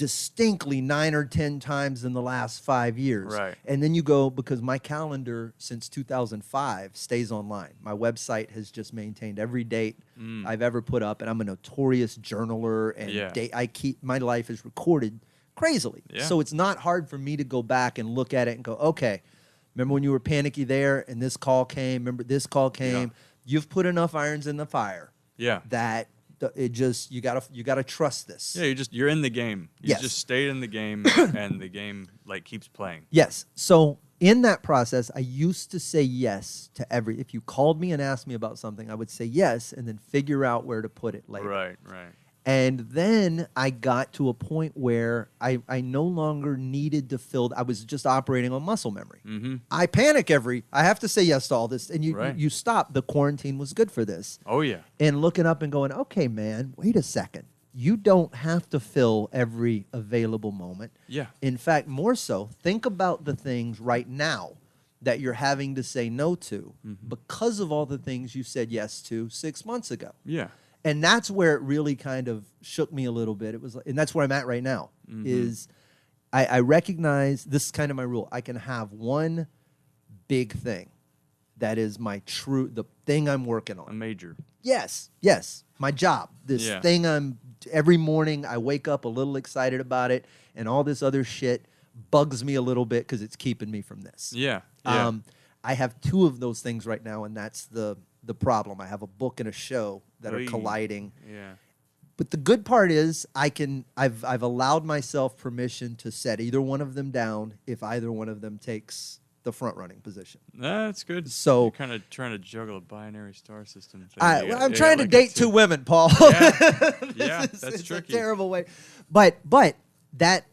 distinctly 9 or 10 times in the last 5 years. Right. And then you go, because my calendar since 2005 stays online. My website has just maintained every date I've ever put up, and I'm a notorious journaler, and my life is recorded crazily. Yeah. So it's not hard for me to go back and look at it and go, okay, remember when you were panicky there and this call came? Remember this call came? Yeah. You've put enough irons in the fire. Yeah. That it just you gotta trust this. Yeah, you're in the game. You Yes. just stayed in the game, and the game like keeps playing. Yes. So in that process, I used to say yes to if you called me and asked me about something, I would say yes and then figure out where to put it later. Right. And then I got to a point where I no longer needed to fill. I was just operating on muscle memory. Mm-hmm. I panic I have to say yes to all this. And Right. you stop. The quarantine was good for this. Oh yeah. And looking up and going, okay, man, wait a second. You don't have to fill every available moment. Yeah. In fact, more so, think about the things right now that you're having to say no to because of all the things you said yes to 6 months ago. Yeah. And that's where it really kind of shook me a little bit. It was, and that's where I'm at right now. Is I recognize this is kind of my rule. I can have one big thing that is the thing I'm working on. A major. Yes, my job. This thing every morning I wake up a little excited about it, and all this other shit bugs me a little bit because it's keeping me from this. Yeah. I have 2 of those things right now, and that's the problem. I have a book and a show that are colliding. Yeah. But the good part is I've allowed myself permission to set either one of them down if either one of them takes the front running position. That's good. So you're kind of trying to juggle a binary star system thing. I'm trying to date 2 women, Paul. Yeah, that's tricky. A terrible way. But that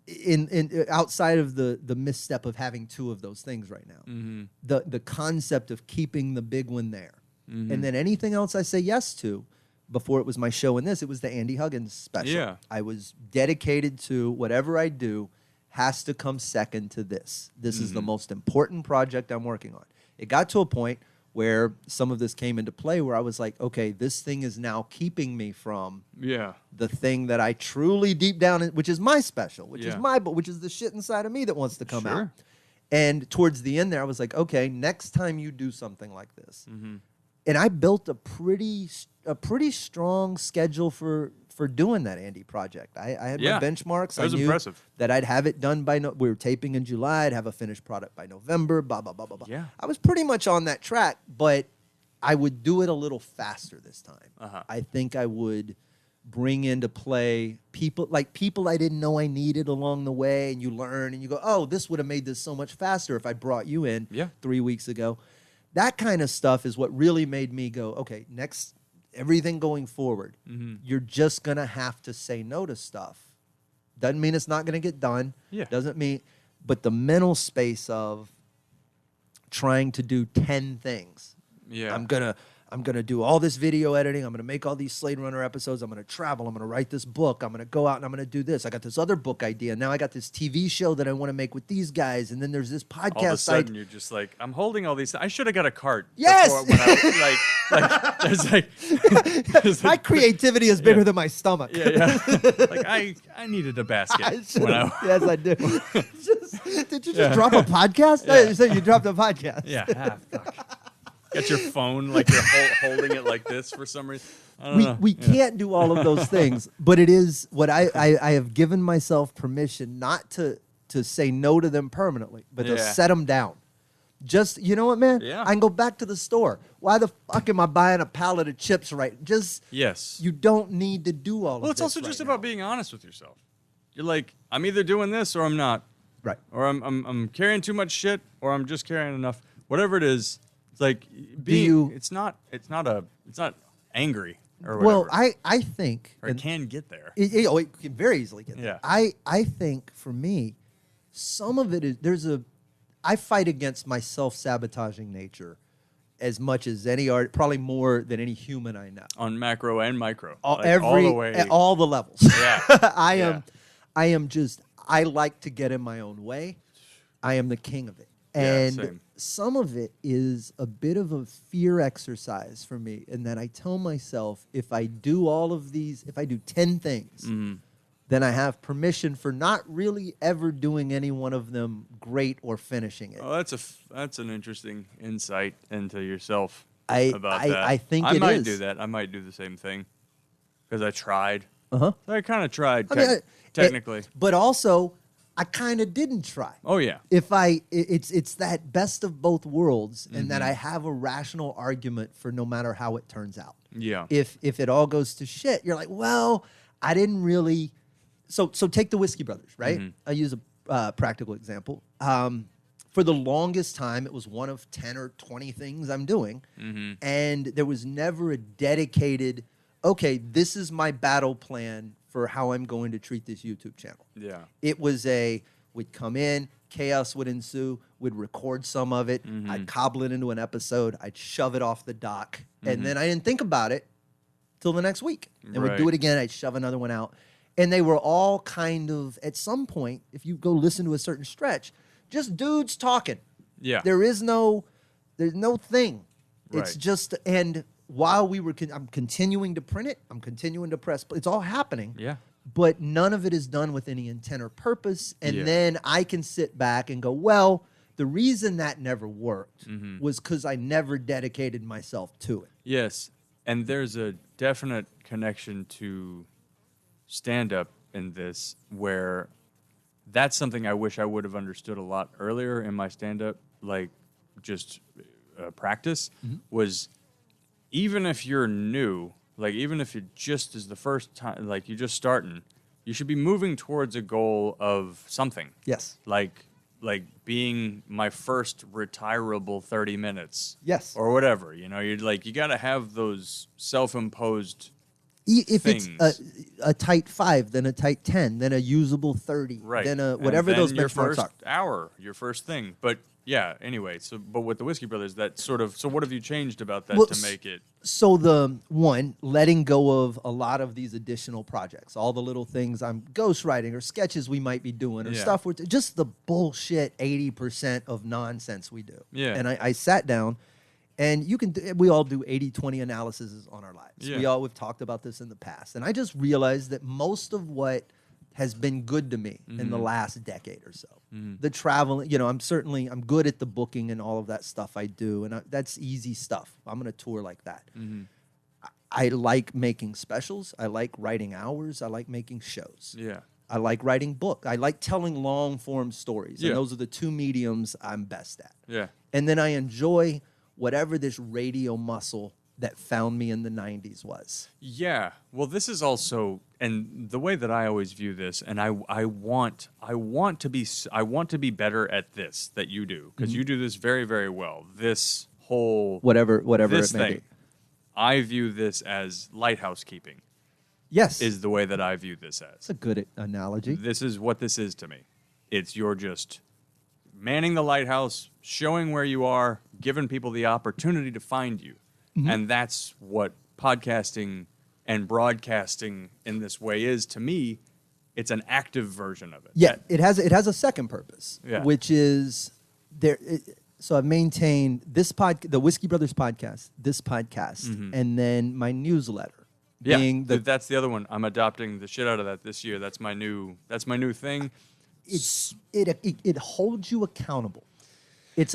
in outside of the misstep of having 2 of those things right now, the concept of keeping the big one there, and then anything else I say yes to. Before it was my show and this, it was the Andy Huggins special. Yeah. I was dedicated to whatever I do has to come second to this. This is the most important project I'm working on. It got to a point where some of this came into play where I was like, okay, this thing is now keeping me from the thing that I truly deep down, which is my special, which is the shit inside of me that wants to come out. And towards the end there, I was like, okay, next time you do something like this, and I built a pretty strong schedule for doing that Andy project. I had my benchmarks. That was impressive. That I'd have it done by we were taping in July. I'd have a finished product by November. Blah blah blah blah blah. Yeah. I was pretty much on that track, but I would do it a little faster this time. I think I would bring into play people I didn't know I needed along the way, and you learn and you go, oh, this would have made this so much faster if I brought you in 3 weeks ago. That kind of stuff is what really made me go, okay, next, everything going forward, you're just going to have to say no to stuff. Doesn't mean it's not going to get done. Doesn't mean, but the mental space of trying to do 10 things. I'm gonna do all this video editing. I'm gonna make all these Slade Runner episodes. I'm gonna travel. I'm gonna write this book. I'm gonna go out and I'm gonna do this. I got this other book idea. Now I got this TV show that I want to make with these guys. And then there's this podcast. All of a sudden, you're just like, I'm holding all these. I should have got a cart. Yes. There's my creativity is bigger than my stomach. Like I needed a basket. Yes, I do. Did you just drop a podcast? Yeah. You said you dropped a podcast. Fuck. Got your phone like you're holding it like this for some reason. I don't know. We can't do all of those things, but it is what I have given myself permission not to say no to them permanently, but to set them down. Just, you know what, man? Yeah. I can go back to the store. Why the fuck am I buying a pallet of chips you don't need to do all of this. Well, it's also just about being honest with yourself. You're like, I'm either doing this or I'm not. Right. Or I'm carrying too much shit or I'm just carrying enough. Whatever it is. Like it's not angry or whatever. Well, I think or it can get there. It can very easily get there. Yeah. I think for me, some of it is I fight against my self-sabotaging nature as much as any art, probably more than any human I know. On macro and micro. All the way. At all the levels. Yeah. I like to get in my own way. I am the king of it. And some of it is a bit of a fear exercise for me in that I tell myself if I do all of these, if I do 10 things, then I have permission for not really ever doing any one of them great or finishing it. Oh, that's an interesting insight into yourself I about that. I think I it might is. do that. I might do the same thing because I tried. Uh-huh. I kind of tried, I mean, technically. but also, I kind of didn't try. Oh, yeah. It's that best of both worlds, and that I have a rational argument for no matter how it turns out. Yeah. If it all goes to shit, you're like, well, I didn't really. So take the Whiskey Brothers, right? I use a practical example. For the longest time, it was one of 10 or 20 things I'm doing, and there was never a dedicated, okay, this is my battle plan for how I'm going to treat this YouTube channel. Yeah. It was we'd come in, chaos would ensue, we'd record some of it, I'd cobble it into an episode, I'd shove it off the dock, and then I didn't think about it till the next week. And we'd do it again, I'd shove another one out. And they were all kind of, at some point, if you go listen to a certain stretch, just dudes talking. Yeah. There's no thing. Right. It's just, and while I'm continuing to print it, I'm continuing to press, it's all happening. Yeah. But none of it is done with any intent or purpose. And then I can sit back and go, well, the reason that never worked was because I never dedicated myself to it. Yes. And there's a definite connection to stand-up in this where that's something I wish I would have understood a lot earlier in my stand-up, like just practice, was even if you're new, like even if it just is the first time, like you're just starting, you should be moving towards a goal of something. Yes. Like being my first retirable 30 minutes. Yes. Or whatever, you know, you got to have those self-imposed If things. it's a tight 5, then a tight 10, then a usable 30, Right. then a And whatever then those your benchmarks first are. hour, your first thing. But yeah, anyway, but with the Whiskey Brothers, that sort of, so what have you changed about that to make it? So the one, letting go of a lot of these additional projects, all the little things I'm ghostwriting or sketches we might be doing or stuff, just the bullshit 80% of nonsense we do. Yeah. And I sat down, and we all do 80-20 analyses on our lives. Yeah. We've talked about this in the past. And I just realized that most of what has been good to me in the last decade or so, the traveling, I'm good at the booking and all of that stuff I do. And that's easy stuff. I'm going to tour like that. I like making specials. I like writing hours. I like making shows. Yeah. I like writing book. I like telling long form stories. Yeah. And those are the two mediums I'm best at. Yeah. And then I enjoy whatever this radio muscle that found me in the 90s was. Yeah. Well, this is also, and the way that I always view this, and I want to be better at this that you do, because you do this very, very well. This whole Whatever this it may thing, be. I view this as lighthouse keeping. Yes. Is the way that I view this as. It's a good analogy. This is what this is to me. You're just manning the lighthouse, showing where you are, giving people the opportunity to find you. And that's what podcasting and broadcasting in this way is to me. It's an active version of it. Yeah, it has a second purpose, which is so I've maintained the Whiskey Brothers podcast, this podcast, and then my newsletter. Yeah, that's the other one. I'm adopting the shit out of that this year. That's my new thing. It holds you accountable. It's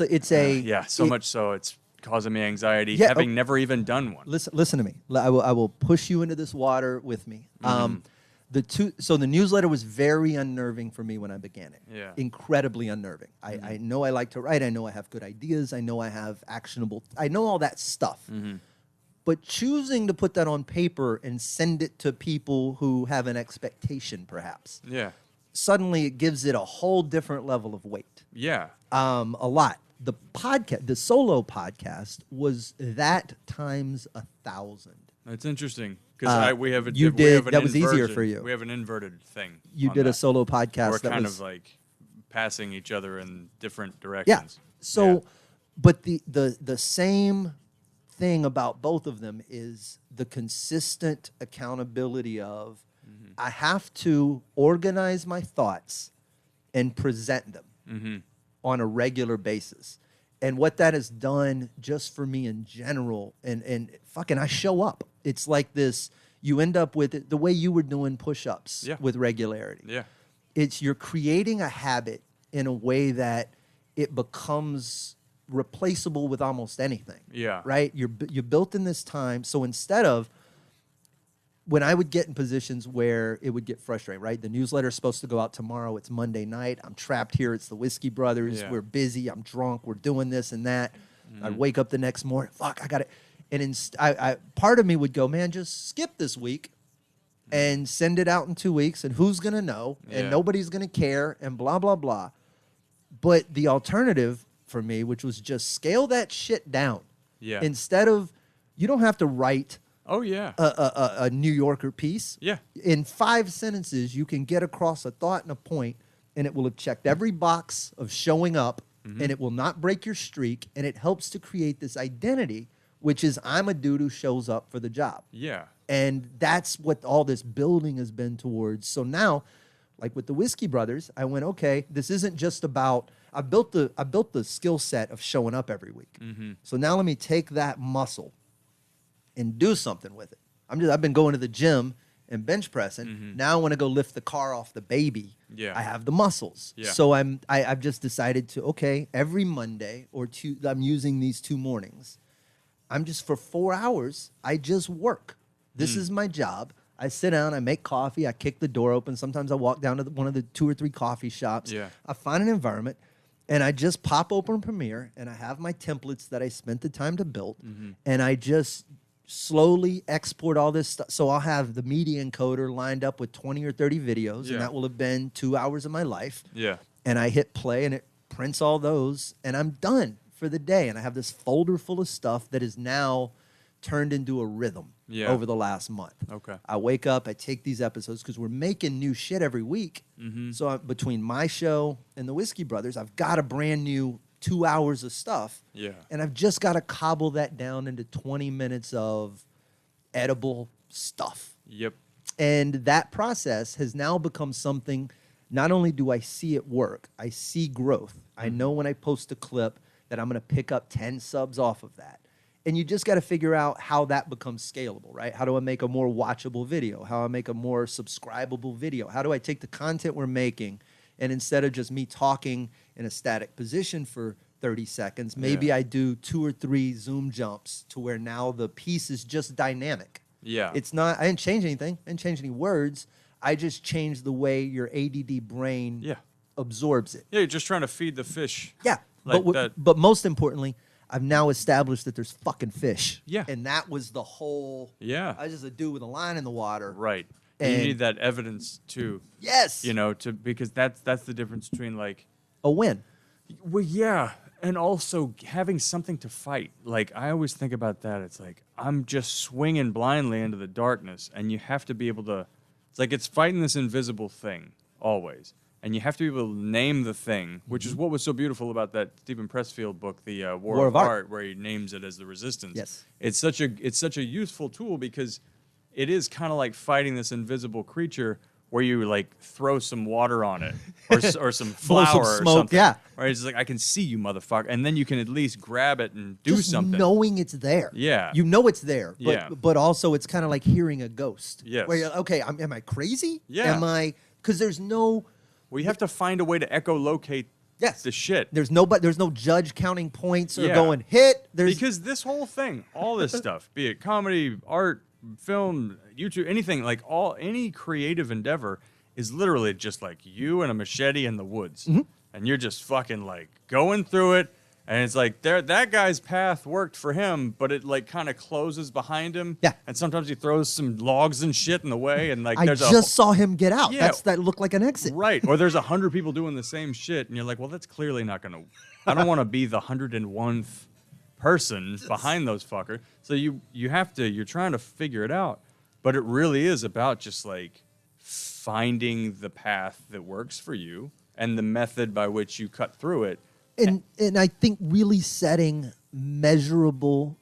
much so it's causing me anxiety, having never even done one. Listen to me. I will push you into this water with me. So the newsletter was very unnerving for me when I began it. Yeah. Incredibly unnerving. I know I like to write. I know I have good ideas. I know I have actionable. I know all that stuff. But choosing to put that on paper and send it to people who have an expectation, perhaps. Yeah. Suddenly it gives it a whole different level of weight. Yeah. A lot. The solo podcast was that times 1,000. That's interesting because we have that was easier for you. We have an inverted thing. You did a solo podcast. We're that kind was of like passing each other in different directions. Yeah. So, but the same thing about both of them is the consistent accountability of I have to organize my thoughts and present them on a regular basis. And what that has done just for me in general, and fucking I show up. It's like this, you end up with it the way you were doing push-ups Yeah. with regularity. Yeah. It's you're creating a habit in a way that it becomes replaceable with almost anything. Yeah. Right? You're built in this time. So instead of when I would get in positions where it would get frustrating, right? The newsletter's supposed to go out tomorrow. It's Monday night. I'm trapped here. It's the Whiskey Brothers. Yeah. We're busy. I'm drunk. We're doing this and that. I'd wake up the next morning. Fuck, I got it. And part of me would go, man, just skip this week and send it out in 2 weeks. And who's going to know? And Yeah. nobody's going to care and blah, blah, blah. But the alternative for me, which was just scale that shit down. Yeah. Instead of, you don't have to write Oh, yeah. a New Yorker piece. Yeah. In 5 sentences, you can get across a thought and a point, and it will have checked every box of showing up, and it will not break your streak, and it helps to create this identity, which is I'm a dude who shows up for the job. Yeah. And that's what all this building has been towards. So now, like with the Whiskey Brothers, I went, okay, this isn't just about I built the skill set of showing up every week. So now let me take that muscle and do something with it. I've been going to the gym and bench pressing. Now I want to go lift the car off the baby. Yeah. I have the muscles. Yeah. So I've just decided to, okay, every Monday or two, I'm using these 2 mornings. I'm just for 4 hours, I just work. This is my job. I sit down, I make coffee, I kick the door open. Sometimes I walk down to one of the 2 or 3 coffee shops. Yeah. I find an environment, and I just pop open Premiere, and I have my templates that I spent the time to build, and I just slowly export all this stuff. So I'll have the media encoder lined up with 20 or 30 videos, Yeah. and that will have been 2 hours of my life. Yeah. And I hit play, and it prints all those, and I'm done for the day. And I have this folder full of stuff that is now turned into a rhythm over the last month. Okay. I wake up, I take these episodes because we're making new shit every week. So between my show and the Whiskey Brothers, I've got a brand new 2 hours of stuff. Yeah. And I've just got to cobble that down into 20 minutes of edible stuff. Yep. And that process has now become something, not only do I see it work, I see growth. I know when I post a clip that I'm going to pick up 10 subs off of that. And you just got to figure out how that becomes scalable, right? How do I make a more watchable video? How do I make a more subscribable video? How do I take the content we're making and instead of just me talking in a static position for 30 seconds, maybe I do 2 or 3 Zoom jumps to where now the piece is just dynamic. Yeah. It's not, I didn't change anything. I didn't change any words. I just changed the way your ADD brain absorbs it. Yeah, you're just trying to feed the fish. Yeah. Like but, that. but most importantly, I've now established that there's fucking fish. Yeah. And that was the whole, I was just a dude with a line in the water. Right. And you need that evidence too. Yes. You know, because that's the difference between like a win. Well, yeah, and also having something to fight. Like I always think about that. It's like I'm just swinging blindly into the darkness, and you have to be able to. It's like it's fighting this invisible thing always, and you have to be able to name the thing, which is what was so beautiful about that Stephen Pressfield book, the War of Art, where he names it as the Resistance. Yes, it's such a useful tool because it is kind of like fighting this invisible creature where you like throw some water on it or some flour some or smoke, something. yeah. Right? It's like, I can see you, motherfucker. And then you can at least grab it and do just something. knowing it's there. Yeah. You know it's there. But, Yeah. but also it's kind of like hearing a ghost. Yes. Where you're, okay, am I crazy? Yeah. Am I, because there's no. Well, you have to find a way to echolocate the shit. There's no judge counting points or Yeah. going hit. Because this whole thing, all this stuff, be it comedy, art, film, YouTube, anything, like any creative endeavor is literally just like you and a machete in the woods. And you're just fucking like going through it. And it's like that guy's path worked for him, but it like kind of closes behind him. Yeah. And sometimes he throws some logs and shit in the way. And like I just saw him get out. Yeah. That looked like an exit. Right. Or there's 100 people doing the same shit. And you're like, well, that's clearly not going to. I don't want to be the 101th person behind those fuckers. So you're trying to figure it out. But it really is about just like finding the path that works for you and the method by which you cut through it. And I think really setting measurable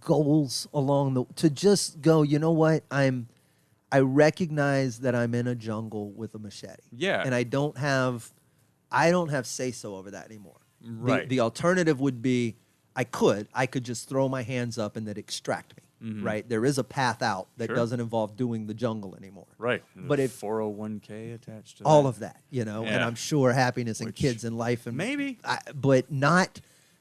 goals to just go, you know what, I recognize that I'm in a jungle with a machete. Yeah. And I don't have say so over that anymore. Right. The alternative would be I could just throw my hands up and then extract me. right? There is a path out that Sure. doesn't involve doing the jungle anymore. Right. But if 401k attached to all that. of that, and Yeah. I'm sure happiness and Which- kids and life and Maybe. but not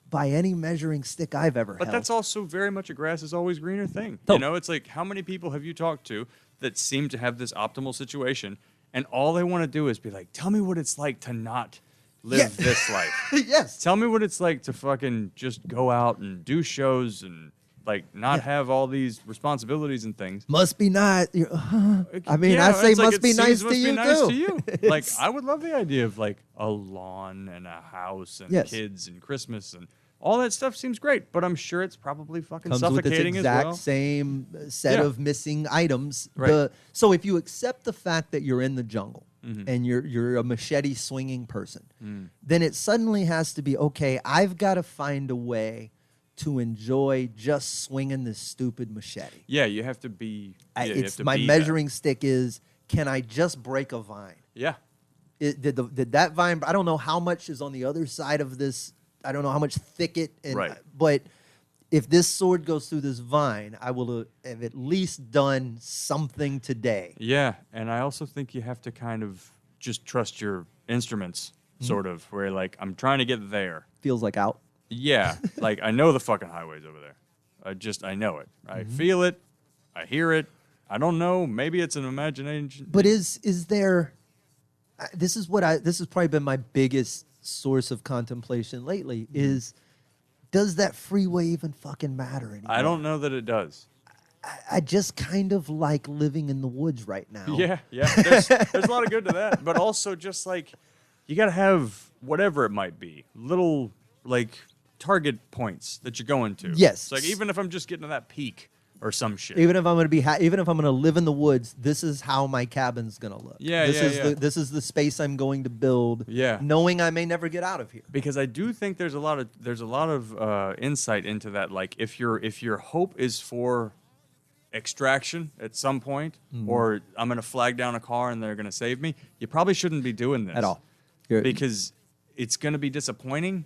by any measuring stick I've ever But held. that's also very much a grass is always greener thing. Oh. You know, it's like how many people have you talked to that seem to have this optimal situation and all they want to do is be like, tell me what it's like to not live this life. Yes. Tell me what it's like to fucking just go out and do shows and like not have all these responsibilities and things. Must be nice. I mean, Yeah, I say it's like must it be seems nice must to be you nice too. to you. Like I would love the idea of like a lawn and a house and Yes. kids and Christmas and all that stuff seems great, but I'm sure it's probably fucking Comes with its suffocating exact as well. same set Yeah. of missing items. Right. So if you accept the fact that you're in the jungle Mm-hmm. and you're a machete swinging person, Mm. then it suddenly has to be, okay, I've got to find a way to enjoy just swinging this stupid machete. Yeah, you have to be. Yeah, you have It's to my be measuring stick is, can I just break a vine? That. Yeah, Did that vine? I don't know how much is on the other side of this. I don't know how much thicket, Right. But if this sword goes through this vine, I will have at least done something today. yeah, and I also think you have to kind of just trust your instruments, Mm-hmm. sort of, where like I'm trying to get there. Feels like out. Yeah, like I know the fucking highway's over there. I know it. I Mm-hmm. feel it. I hear it. I don't know. Maybe it's an imagination. But is there? This is probably been my biggest source of contemplation lately. Mm-hmm. Is does that freeway even fucking matter anymore? I don't know that it does. I just kind of like living in the woods right now. Yeah. There's a lot of good to that, but also just like you got to have whatever it might be, little like target points that you're going to. Yes. It's like even if I'm just getting to that peak or some shit. Even if I'm going to even if I'm going to live in the woods, this is how my cabin's going to look. Yeah, this yeah, is yeah. this is the space I'm going to build. Yeah. knowing I may never get out of here. Because I do think there's a lot of insight into that. Like if your hope is for extraction at some point, Mm-hmm. or I'm going to flag down a car and they're going to save me, you probably shouldn't be doing this At all. because it's going to be disappointing,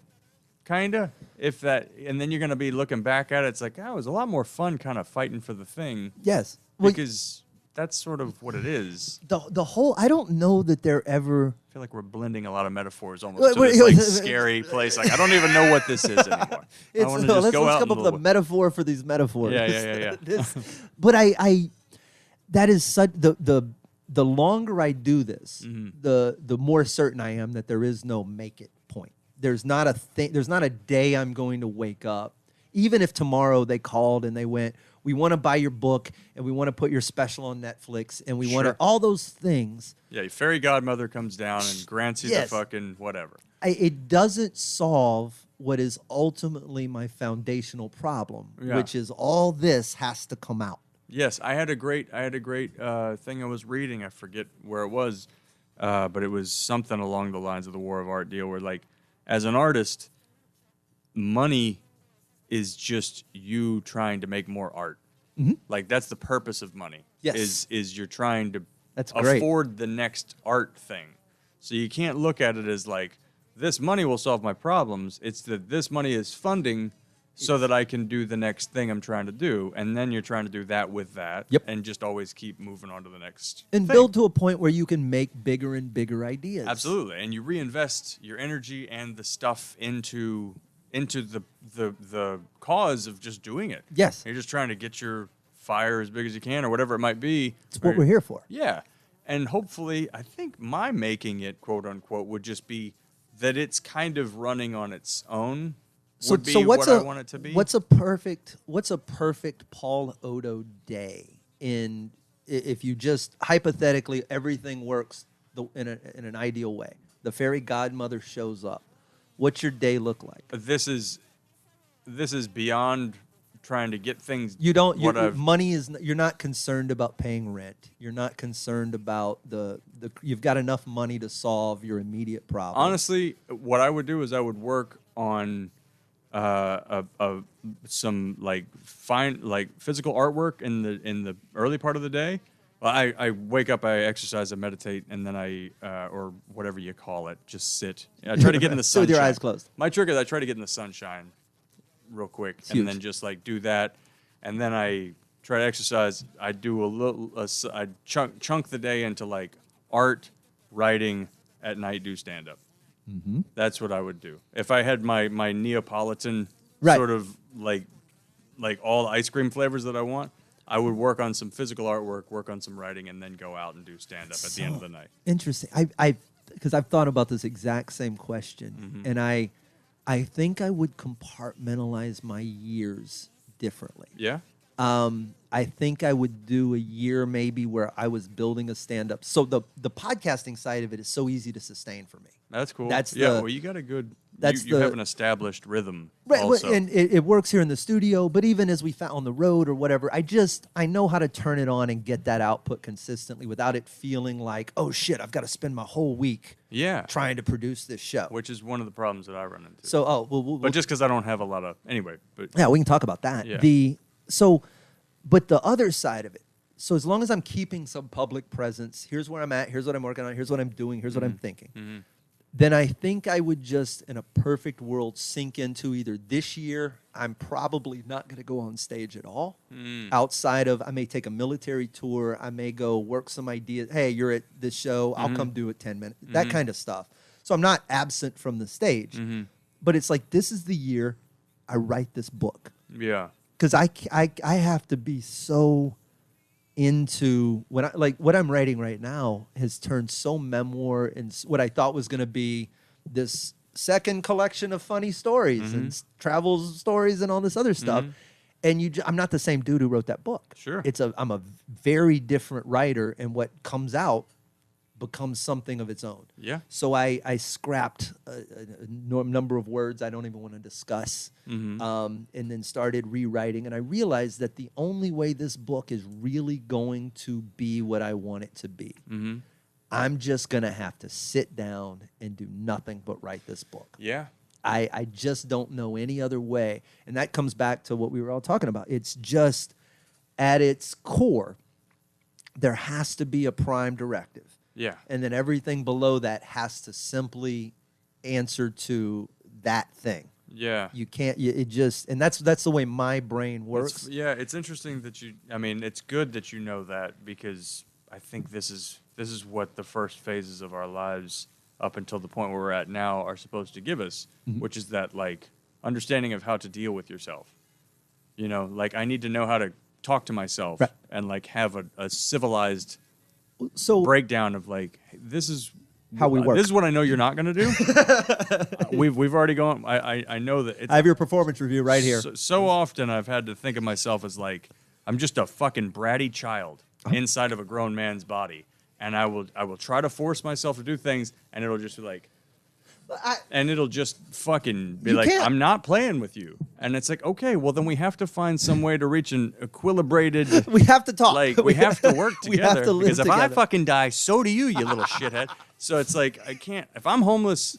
kind of. If that, and then you're going to be looking back at it. It's like, oh, it was a lot more fun, kind of fighting for the thing, Yes. Well, because that's sort of what it is. the whole I don't know that they're ever. I feel like we're blending a lot of metaphors almost Wait, to wait, this like wait. scary place. Like I don't even know what this is anymore. I want to just let's go out come in up with a the metaphor for these metaphors. Yeah. But I that is such the longer I do this, Mm-hmm. the more certain I am that there is no make it point. There's not a thing. There's not a day I'm going to wake up. Even if tomorrow they called and they went, we want to buy your book and we want to put your special on Netflix and we want to Sure. all those things. Yeah, your fairy godmother comes down and grants you Yes. the fucking whatever. It doesn't solve what is ultimately my foundational problem, Yeah. which is all this has to come out. Yes, I had a great thing I was reading. I forget where it was, but it was something along the lines of the War of Art deal, where like, as an artist, money is just you trying to make more art. Like that's the purpose of money. Yes. Is you're trying to That's great. afford the next art thing. So you can't look at it as like this money will solve my problems. It's that this money is funding so that I can do the next thing I'm trying to do, and then you're trying to do that with that, Yep. and just always keep moving on to the next And thing. build to a point where you can make bigger and bigger ideas. Absolutely, and you reinvest your energy and the stuff into the cause of just doing it. Yes. You're just trying to get your fire as big as you can, or whatever it might be. It's what we're here for. Yeah. And hopefully, I think my making it, quote unquote, would just be that it's kind of running on its own. Would be what I want it to be. What's a perfect Paul Oddo day if you just hypothetically everything works in an ideal way. The fairy godmother shows up. What's your day look like? This is beyond trying to get things. Money is. You're not concerned about paying rent. You're not concerned about the. You've got enough money to solve your immediate problem. Honestly, what I would do is I would work on some physical artwork in the early part of the day. Well, I wake up, I exercise, I meditate, and then I or whatever you call it, just sit. I try to get in the sunshine with your eyes closed. My trick is I try to get in the sunshine real quick, huge. and then just like do that. and then I try to exercise. I do I chunk the day into like art, writing, at night do stand up. Mm-hmm. That's what I would do if I had my Neapolitan sort of like all the ice cream flavors that I want. I would work on some physical artwork, work on some writing, and then go out and do stand up at the end of the night. Interesting. Because I've thought about this exact same question, and I think I would compartmentalize my years differently. Yeah. I think I would do a year maybe where I was building a stand-up. So the podcasting side of it is so easy to sustain for me. That's cool. That's well, you got a good. You have an established rhythm. Right, also. and it works here in the studio. But even as we found on the road or whatever, I know how to turn it on and get that output consistently without it feeling like, oh shit, I've got to spend my whole week trying to produce this show. Which is one of the problems that I run into. So but just because I don't have a lot of anyway. But yeah, we can talk about that. Yeah. But the other side of it. So as long as I'm keeping some public presence, here's where I'm at, here's what I'm working on, here's what I'm doing, here's what I'm thinking. Then I think I would just, in a perfect world, sink into either this year, I'm probably not going to go on stage at all. Outside of, I may take a military tour, I may go work some ideas. Hey, you're at this show, I'll come do it 10 minutes. That kind of stuff. So I'm not absent from the stage. But it's like, this is the year I write this book. Yeah. Because I have to be so into what I'm writing right now has turned so memoir and what I thought was going to be this second collection of funny stories and travel stories and all this other stuff. And I'm not the same dude who wrote that book. Sure. I'm a very different writer, and what comes out becomes something of its own. Yeah. So I scrapped a number of words I don't even want to discuss, and then started rewriting. And I realized that the only way this book is really going to be what I want it to be, I'm just going to have to sit down and do nothing but write this book. Yeah. I just don't know any other way. And that comes back to what we were all talking about. It's just, at its core, there has to be a prime directive. Yeah. And then everything below that has to simply answer to that thing. Yeah. You can't, and that's the way my brain works. It's interesting that it's good that you know that, because I think this is what the first phases of our lives up until the point where we're at now are supposed to give us, which is that like understanding of how to deal with yourself. You know, like I need to know how to talk to myself and like have a civilized breakdown of like, this is how we work. This is what I know you're not going to do. We've already gone. I know that. I have your performance review right here. So often I've had to think of myself as like, I'm just a fucking bratty child inside of a grown man's body, and I will try to force myself to do things, and it'll just be like, and it'll just fucking be like, I'm not playing with you. And it's like, okay, well, then we have to find some way to reach an equilibrated... we have to talk. Like, we have to work together. We have to live because if together. I fucking die, so do you, you little shithead. So it's like, I can't... If I'm homeless...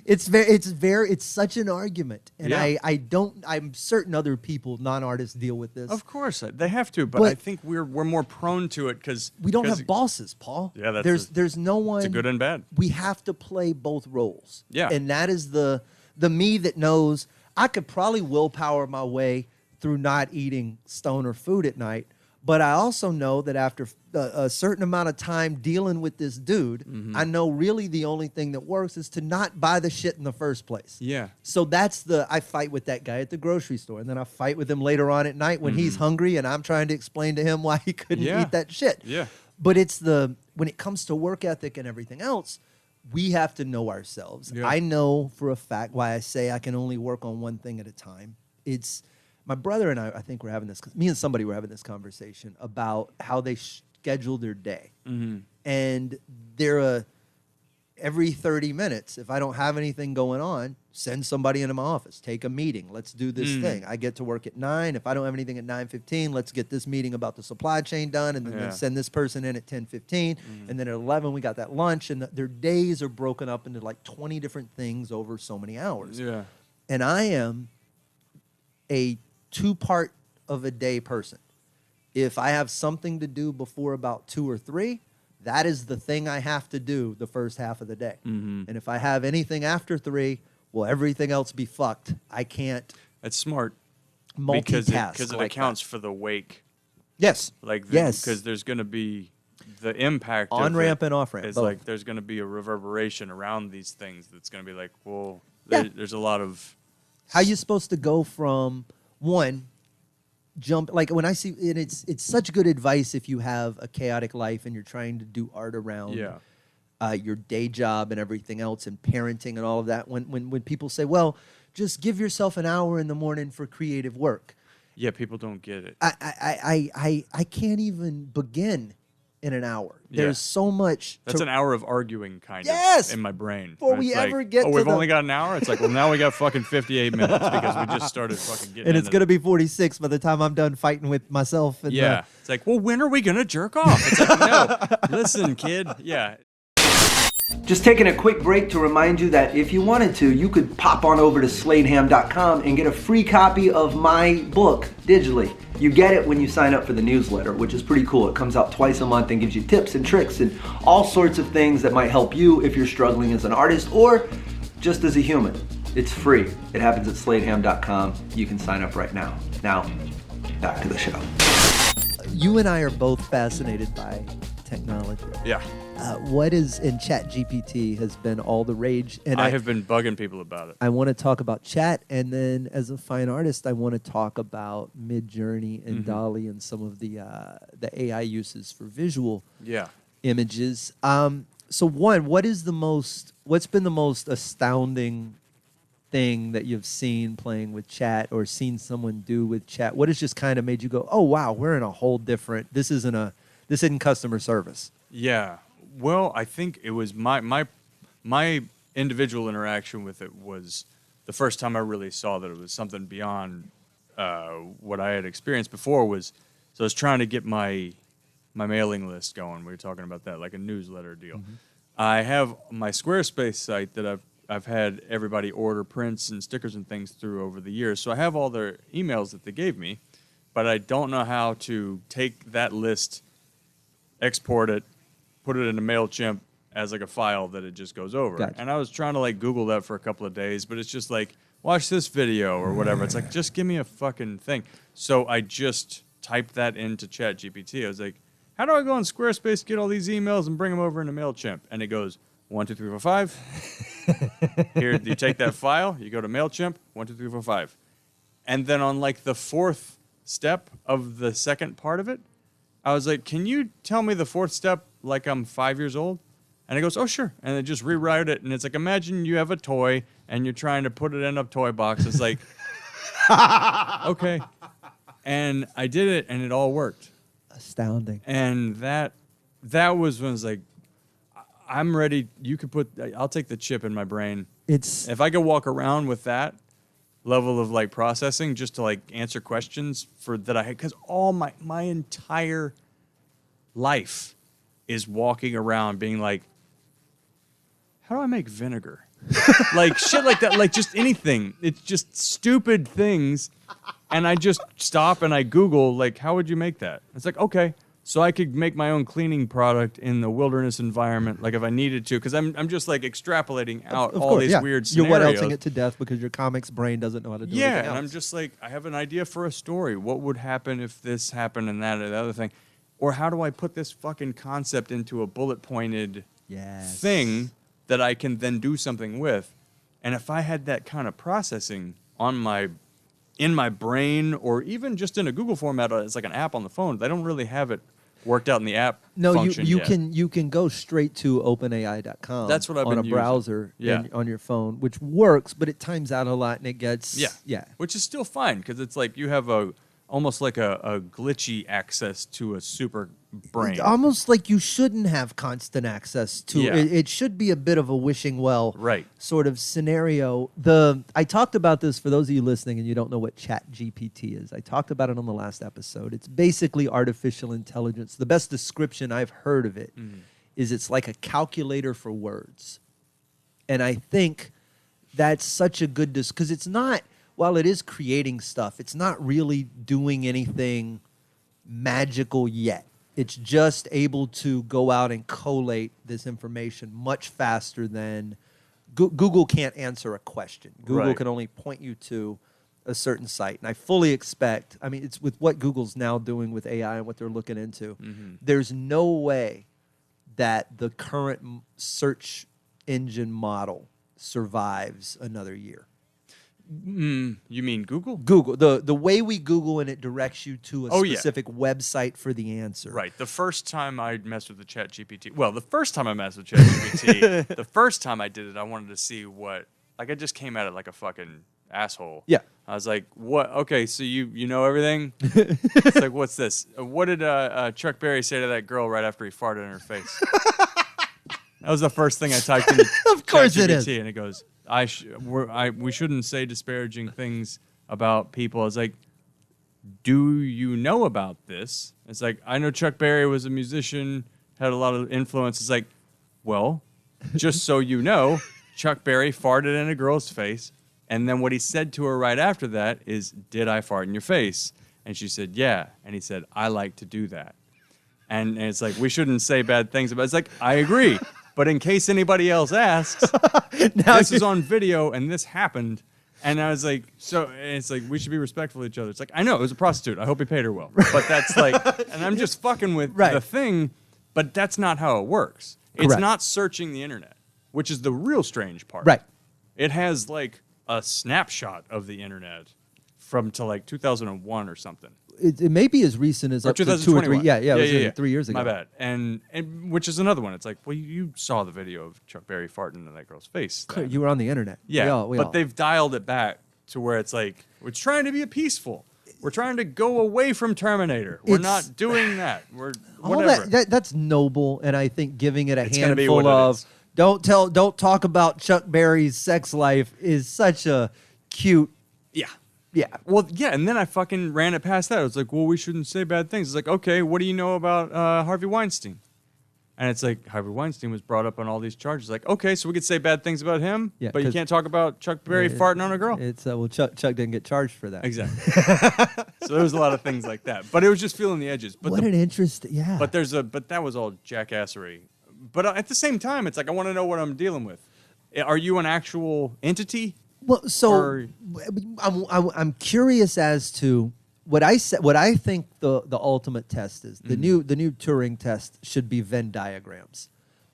It's such an argument. And Yeah. I'm certain other people, non-artists, deal with this. Of course, they have to, but I think we're more prone to it because... We don't have bosses, Paul. Yeah, there's no one... It's a good and bad. We have to play both roles. Yeah. And that is the me that knows I could probably willpower my way through not eating stoner food at night, but I also know that after a certain amount of time dealing with this dude, I know really the only thing that works is to not buy the shit in the first place. Yeah. So I fight with that guy at the grocery store, and then I fight with him later on at night when he's hungry and I'm trying to explain to him why he couldn't eat that shit. Yeah. But when it comes to work ethic and everything else, we have to know ourselves. Yeah. I know for a fact why I say I can only work on one thing at a time. It's my brother and I think we're having this, me and somebody were having this conversation about how they schedule their day. And they're every 30 minutes, if I don't have anything going on, send somebody into my office, take a meeting, let's do this thing. I get to work at 9. If I don't have anything at 9:15, let's get this meeting about the supply chain done, and then send this person in at 10:15. And then at 11, we got that lunch, and their days are broken up into like 20 different things over so many hours. Yeah. And I am a 2-part of a day person. If I have something to do before about 2 or 3, that is the thing I have to do the first half of the day. And if I have anything after 3, well, everything else be fucked. I can't. That's smart. multitask. Because it like accounts that. for the wake. Yes. Yes. Because there's going to be the impact on of ramp it and off ramp. is both. like there's going to be a reverberation around these things that's going to be like, well, Yeah. there's a lot of How you supposed to go from one jump, like when I see, and it's such good advice if you have a chaotic life and you're trying to do art around your day job and everything else and parenting and all of that. When people say, well, just give yourself an hour in the morning for creative work. Yeah, people don't get it. I can't even begin in an hour. There's so much. That's an hour of arguing, kind Yes! of, in my brain. Before It's we like, ever get oh, to we've the- only got an hour? It's like, well, now we got fucking 58 minutes because we just started fucking getting And it's into going to be 46 by the time I'm done fighting with myself. And Yeah. It's like, well, when are we going to jerk off? It's like, no, listen, kid. Yeah. Just taking a quick break to remind you that if you wanted to, you could pop on over to sladeham.com and get a free copy of my book digitally. You get it when you sign up for the newsletter, which is pretty cool. It comes out twice a month and gives you tips and tricks and all sorts of things that might help you if you're struggling as an artist or just as a human. It's free. It happens at sladeham.com. You can sign up right now. Now, back to the show. You and I are both fascinated by technology. Yeah. What is in ChatGPT has been all the rage, and I have been bugging people about it. I want to talk about chat, and then as a fine artist, I want to talk about Midjourney and Dolly and some of the AI uses for visual images. So one, what's been the most astounding thing that you've seen playing with chat or seen someone do with chat? What has just kind of made you go, oh wow, we're in a whole different, this isn't customer service? Yeah. Well, I think it was my individual interaction with it was the first time I really saw that it was something beyond what I had experienced before. So I was trying to get my mailing list going. We were talking about that, like a newsletter deal. I have my Squarespace site that I've had everybody order prints and stickers and things through over the years. So I have all their emails that they gave me, but I don't know how to take that list, export it, put it in a MailChimp as like a file that it just goes over. Gotcha. And I was trying to like Google that for a couple of days, but it's just like, watch this video or whatever. It's like, just give me a fucking thing. So I just typed that into ChatGPT. I was like, how do I go on Squarespace, get all these emails and bring them over into MailChimp? And it goes, 1, 2, 3, 4, 5. Here, you take that file, you go to MailChimp, 1, 2, 3, 4, 5. And then on like the fourth step of the second part of it, I was like, can you tell me the fourth step like I'm 5 years old? And it goes, oh, sure. And it just rewrite it. And it's like, imagine you have a toy and you're trying to put it in a toy box. It's like, okay. And I did it and it all worked. Astounding. And that was when I was like, I'm ready. I'll take the chip in my brain. If I could walk around with that level of like processing just to like answer questions because all my entire life is walking around being like, how do I make vinegar? Like shit like that, like just anything. It's just stupid things. And I just stop and I Google, like, how would you make that? It's like, okay, so I could make my own cleaning product in the wilderness environment, like if I needed to, because I'm just like extrapolating out all these weird scenarios. You're what-elsing it to death because your comics brain doesn't know how to do anything else. And I'm just like, I have an idea for a story. What would happen if this happened and that or the other thing? Or how do I put this fucking concept into a bullet-pointed thing that I can then do something with? And if I had that kind of processing in my brain or even just in a Google format, it's like an app on the phone. They don't really have it worked out in the app function you yet. you can go straight to openai.com. That's what I've on been a using. browser on your phone, which works, but it times out a lot and it gets which is still fine because it's like you have almost like a glitchy access to a super brain. Almost like you shouldn't have constant access to it. It should be a bit of a wishing well sort of scenario. I talked about this for those of you listening and you don't know what ChatGPT is. I talked about it on the last episode. It's basically artificial intelligence. The best description I've heard of it is it's like a calculator for words. And I think that's such a good because it's not, while it is creating stuff, it's not really doing anything magical yet. It's just able to go out and collate this information much faster than Google can't answer a question. Google can only point you to a certain site, and I fully expect, I mean, it's with what Google's now doing with AI and what they're looking into, there's no way that the current search engine model survives another year. You mean Google? Google, the way we Google and it directs you to a specific website for the answer. Right. The first time I messed with the ChatGPT, well, the first time I messed with ChatGPT, the first time I did it, I wanted to see what, like, I just came at it like a fucking asshole. Yeah. I was like, what? Okay, so you know everything? It's like, what's this? What did Chuck Berry say to that girl right after he farted in her face? That was the first thing I typed into Of course ChatGPT, it is. and it goes, we shouldn't say disparaging things about people. I was like, do you know about this? It's like, I know Chuck Berry was a musician, had a lot of influence. It's like, well, just so you know, Chuck Berry farted in a girl's face. And then what he said to her right after that is, did I fart in your face? And she said, yeah. And he said, I like to do that. And it's like, we shouldn't say bad things about it. It's like, I agree. But in case anybody else asks, this is on video and this happened. And I was like, so it's like, we should be respectful of each other. It's like, I know, it was a prostitute. I hope he paid her well. But that's like, and I'm just fucking with the thing, but that's not how it works. It's not searching the internet, which is the real strange part. Right. It has like a snapshot of the internet from to like 2001 or something. It may be as recent as up to 2 or 3. Yeah, it was 3 years ago. My bad. And which is another one. It's like, well, you saw the video of Chuck Berry farting in that girl's face. Then. You were on the internet. Yeah, but they've dialed it back to where it's like, we're trying to be peaceful. We're trying to go away from Terminator. We're not doing that. We're whatever. That's noble, and I think giving it a handful of don't talk about Chuck Berry's sex life is such a cute. Yeah. Well, yeah, and then I fucking ran it past that. I was like, well, we shouldn't say bad things. It's like, okay, what do you know about Harvey Weinstein? And it's like, Harvey Weinstein was brought up on all these charges. Like, okay, so we could say bad things about him, but you can't talk about Chuck Berry farting on a girl? It's well, Chuck didn't get charged for that. Exactly. So there was a lot of things like that. But it was just feeling the edges. But an interesting, yeah. But that was all jackassery. But at the same time, it's like, I want to know what I'm dealing with. Are you an actual entity? Well, so I'm curious as to what I said. What I think the ultimate test is the new Turing test should be Venn diagrams.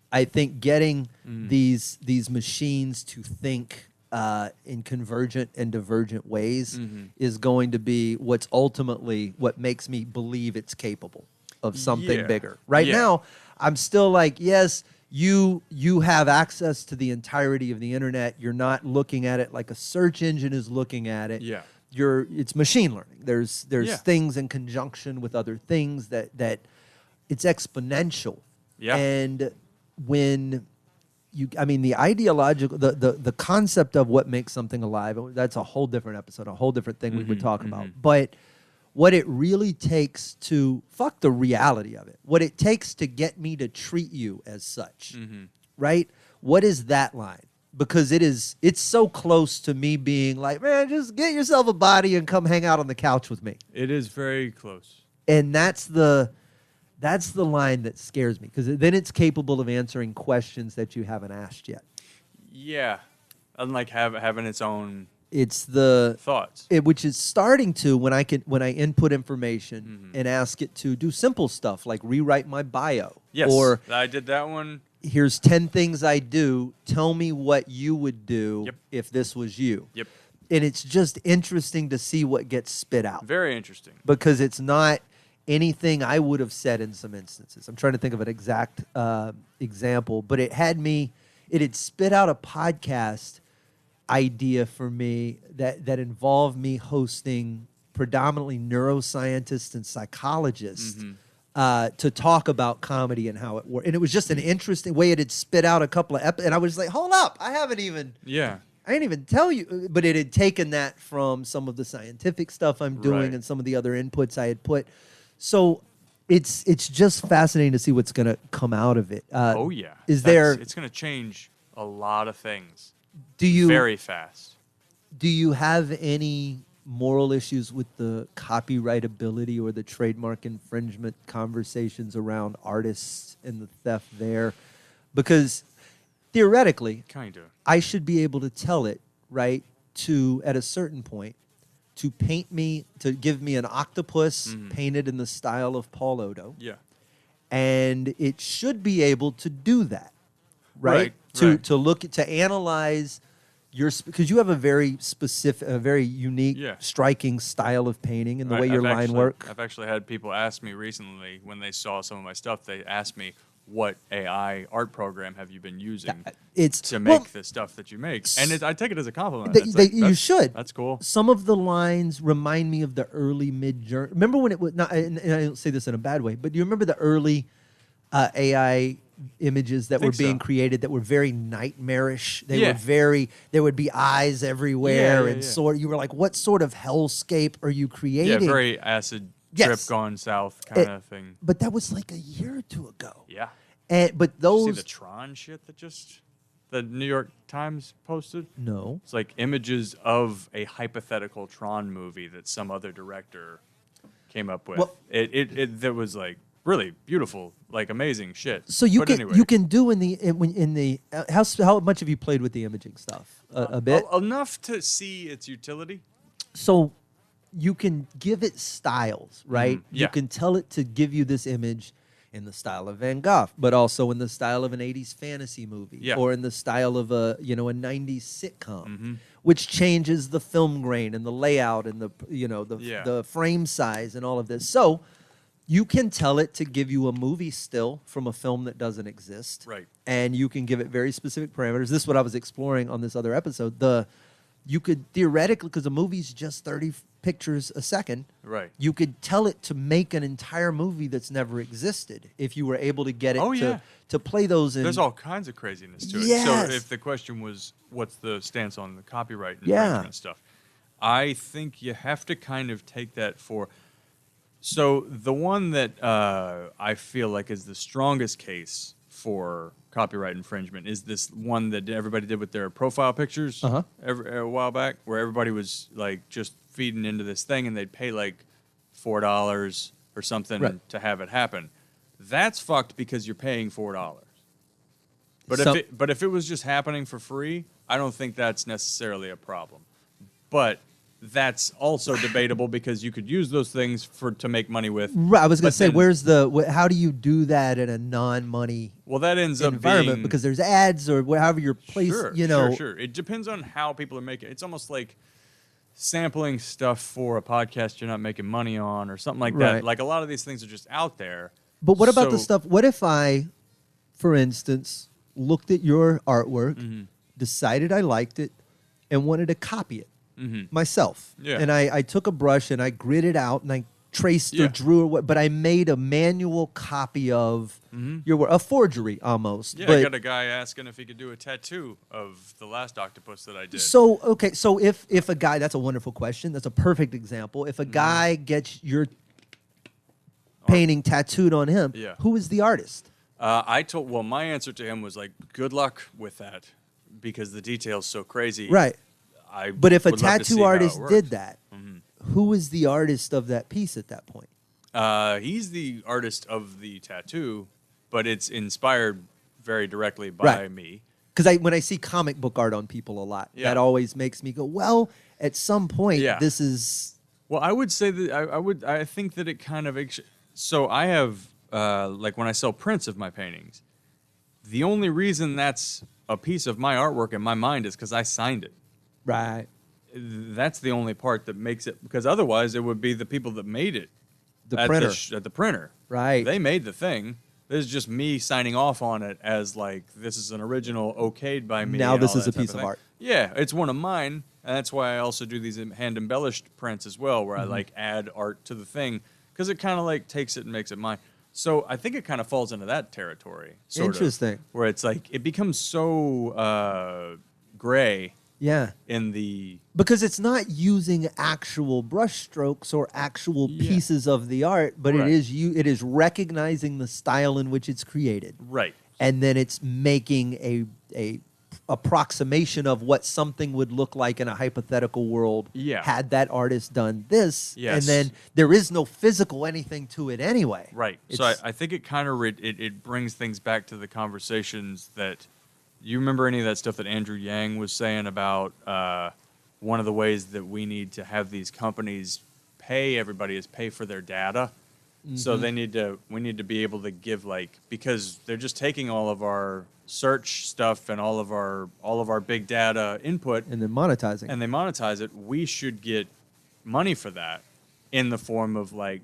I think getting these machines to think in convergent and divergent ways is going to be what's ultimately what makes me believe it's capable of something bigger. Right now, I'm still like, yes. You have access to the entirety of the internet. You're not looking at it like a search engine is looking at it. Yeah. It's machine learning. There's things in conjunction with other things that it's exponential. Yeah. And when the ideological the concept of what makes something alive, that's a whole different episode, a whole different thing we would talk about. But what it really takes to fuck the reality of it, what it takes to get me to treat you as such, right? What is that line? Because it's so close to me being like, man, just get yourself a body and come hang out on the couch with me. It is very close. And that's the line that scares me, because then it's capable of answering questions that you haven't asked yet. Yeah, unlike having its own. It's the thoughts, which is starting to when I input information and ask it to do simple stuff like rewrite my bio. Yes, or I did that one. Here's 10 things I do. Tell me what you would do if this was you. Yep. And it's just interesting to see what gets spit out. Very interesting. Because it's not anything I would have said in some instances. I'm trying to think of an exact example, but it had spit out a podcast idea for me that involved me hosting predominantly neuroscientists and psychologists to talk about comedy and how it works. And it was just an interesting way it had spit out a couple of episodes. And I was like, hold up, I didn't even tell you. But it had taken that from some of the scientific stuff I'm doing and some of the other inputs I had put. So it's just fascinating to see what's going to come out of it. It's going to change a lot of things. Very fast. Do you have any moral issues with the copyrightability or the trademark infringement conversations around artists and the theft there? Because theoretically, kind of, I should be able to tell it, right, to, at a certain point, to give me an octopus painted in the style of Paul Oddo. Yeah. And it should be able to do that, right? Right. To analyze because you have a very specific, a very unique, striking style of painting and the way your line work. I've actually had people ask me recently when they saw some of my stuff. They asked me, "What AI art program have you been using to make the stuff that you make?" And I take it as a compliment. You should. That's cool. Some of the lines remind me of the early Mid-Journey. Remember when it was not? And I don't say this in a bad way, but do you remember the early AI images that were being created that were very nightmarish? They were very. There would be eyes everywhere, and you were like, "What sort of hellscape are you creating?" Yeah, very acid trip gone south kind of thing. But that was like a year or two ago. Yeah. But those. Did you see the Tron shit that the New York Times posted? No. It's like images of a hypothetical Tron movie that some other director came up with. Well, that was like really beautiful, like amazing shit. So you can do in the how much have you played with the imaging stuff? A bit. Enough to see its utility. So you can give it styles, right? Yeah. You can tell it to give you this image in the style of Van Gogh, but also in the style of an 80s fantasy movie, or in the style of a 90s sitcom, which changes the film grain and the layout and the frame size and all of this. So you can tell it to give you a movie still from a film that doesn't exist, right? And you can give it very specific parameters. This is what I was exploring on this other episode. You could theoretically, because a movie's just 30 pictures a second, right? You could tell it to make an entire movie that's never existed if you were able to get it to play those in. There's all kinds of craziness to it. Yes. So if the question was, what's the stance on the copyright and stuff, I think you have to kind of take that for. So the one that I feel like is the strongest case for copyright infringement is this one that everybody did with their profile pictures a while back, where everybody was like just feeding into this thing and they'd pay like $4 or something to have it happen. That's fucked because you're paying $4. But if it was just happening for free, I don't think that's necessarily a problem. But that's also debatable because you could use those things to make money with. Right, I was going to say, how do you do that in a non-money that ends up environment? Because there's ads or however your place, Sure. It depends on how people are making it. It's almost like sampling stuff for a podcast you're not making money on or something like that. Like a lot of these things are just out there. But what about the stuff? What if I, for instance, looked at your artwork, decided I liked it, and wanted to copy it myself? Yeah. And I took a brush and I gridded out and I traced or drew, but I made a manual copy of your work, a forgery almost. Yeah, I got a guy asking if he could do a tattoo of the last octopus that I did. So if a guy, that's a wonderful question. That's a perfect example. If a guy gets your painting tattooed on him, who is the artist? My answer to him was like, good luck with that because the detail's so crazy. Right. But if a tattoo artist did that, who is the artist of that piece at that point? He's the artist of the tattoo, but it's inspired very directly by me. Because when I see comic book art on people a lot, that always makes me go, well, at some point, this is... Well, I would say that I think that it kind of... So I have, like when I sell prints of my paintings, the only reason that's a piece of my artwork in my mind is because I signed it. Right. That's the only part that makes it, because otherwise it would be the people that made it. The printer. At the printer. Right. They made the thing. This is just me signing off on it as like, this is an original okayed by me. Now this is a piece of art. Yeah, it's one of mine. And that's why I also do these hand embellished prints as well, where I like add art to the thing, because it kind of like takes it and makes it mine. So I think it kind of falls into that territory. Interesting. Where it's like, it becomes so gray. Yeah. Because it's not using actual brush strokes or actual pieces of the art, but it is recognizing the style in which it's created. Right. And then it's making a approximation of what something would look like in a hypothetical world had that artist done this. Yes. And then there is no physical anything to it anyway. Right. So I think it kind of it brings things back to the conversations that... You remember any of that stuff that Andrew Yang was saying about one of the ways that we need to have these companies pay everybody is pay for their data. So we need to be able to give, like, because they're just taking all of our search stuff and all of our big data input And then monetizing. and they monetize it. We should get money for that in the form of, like,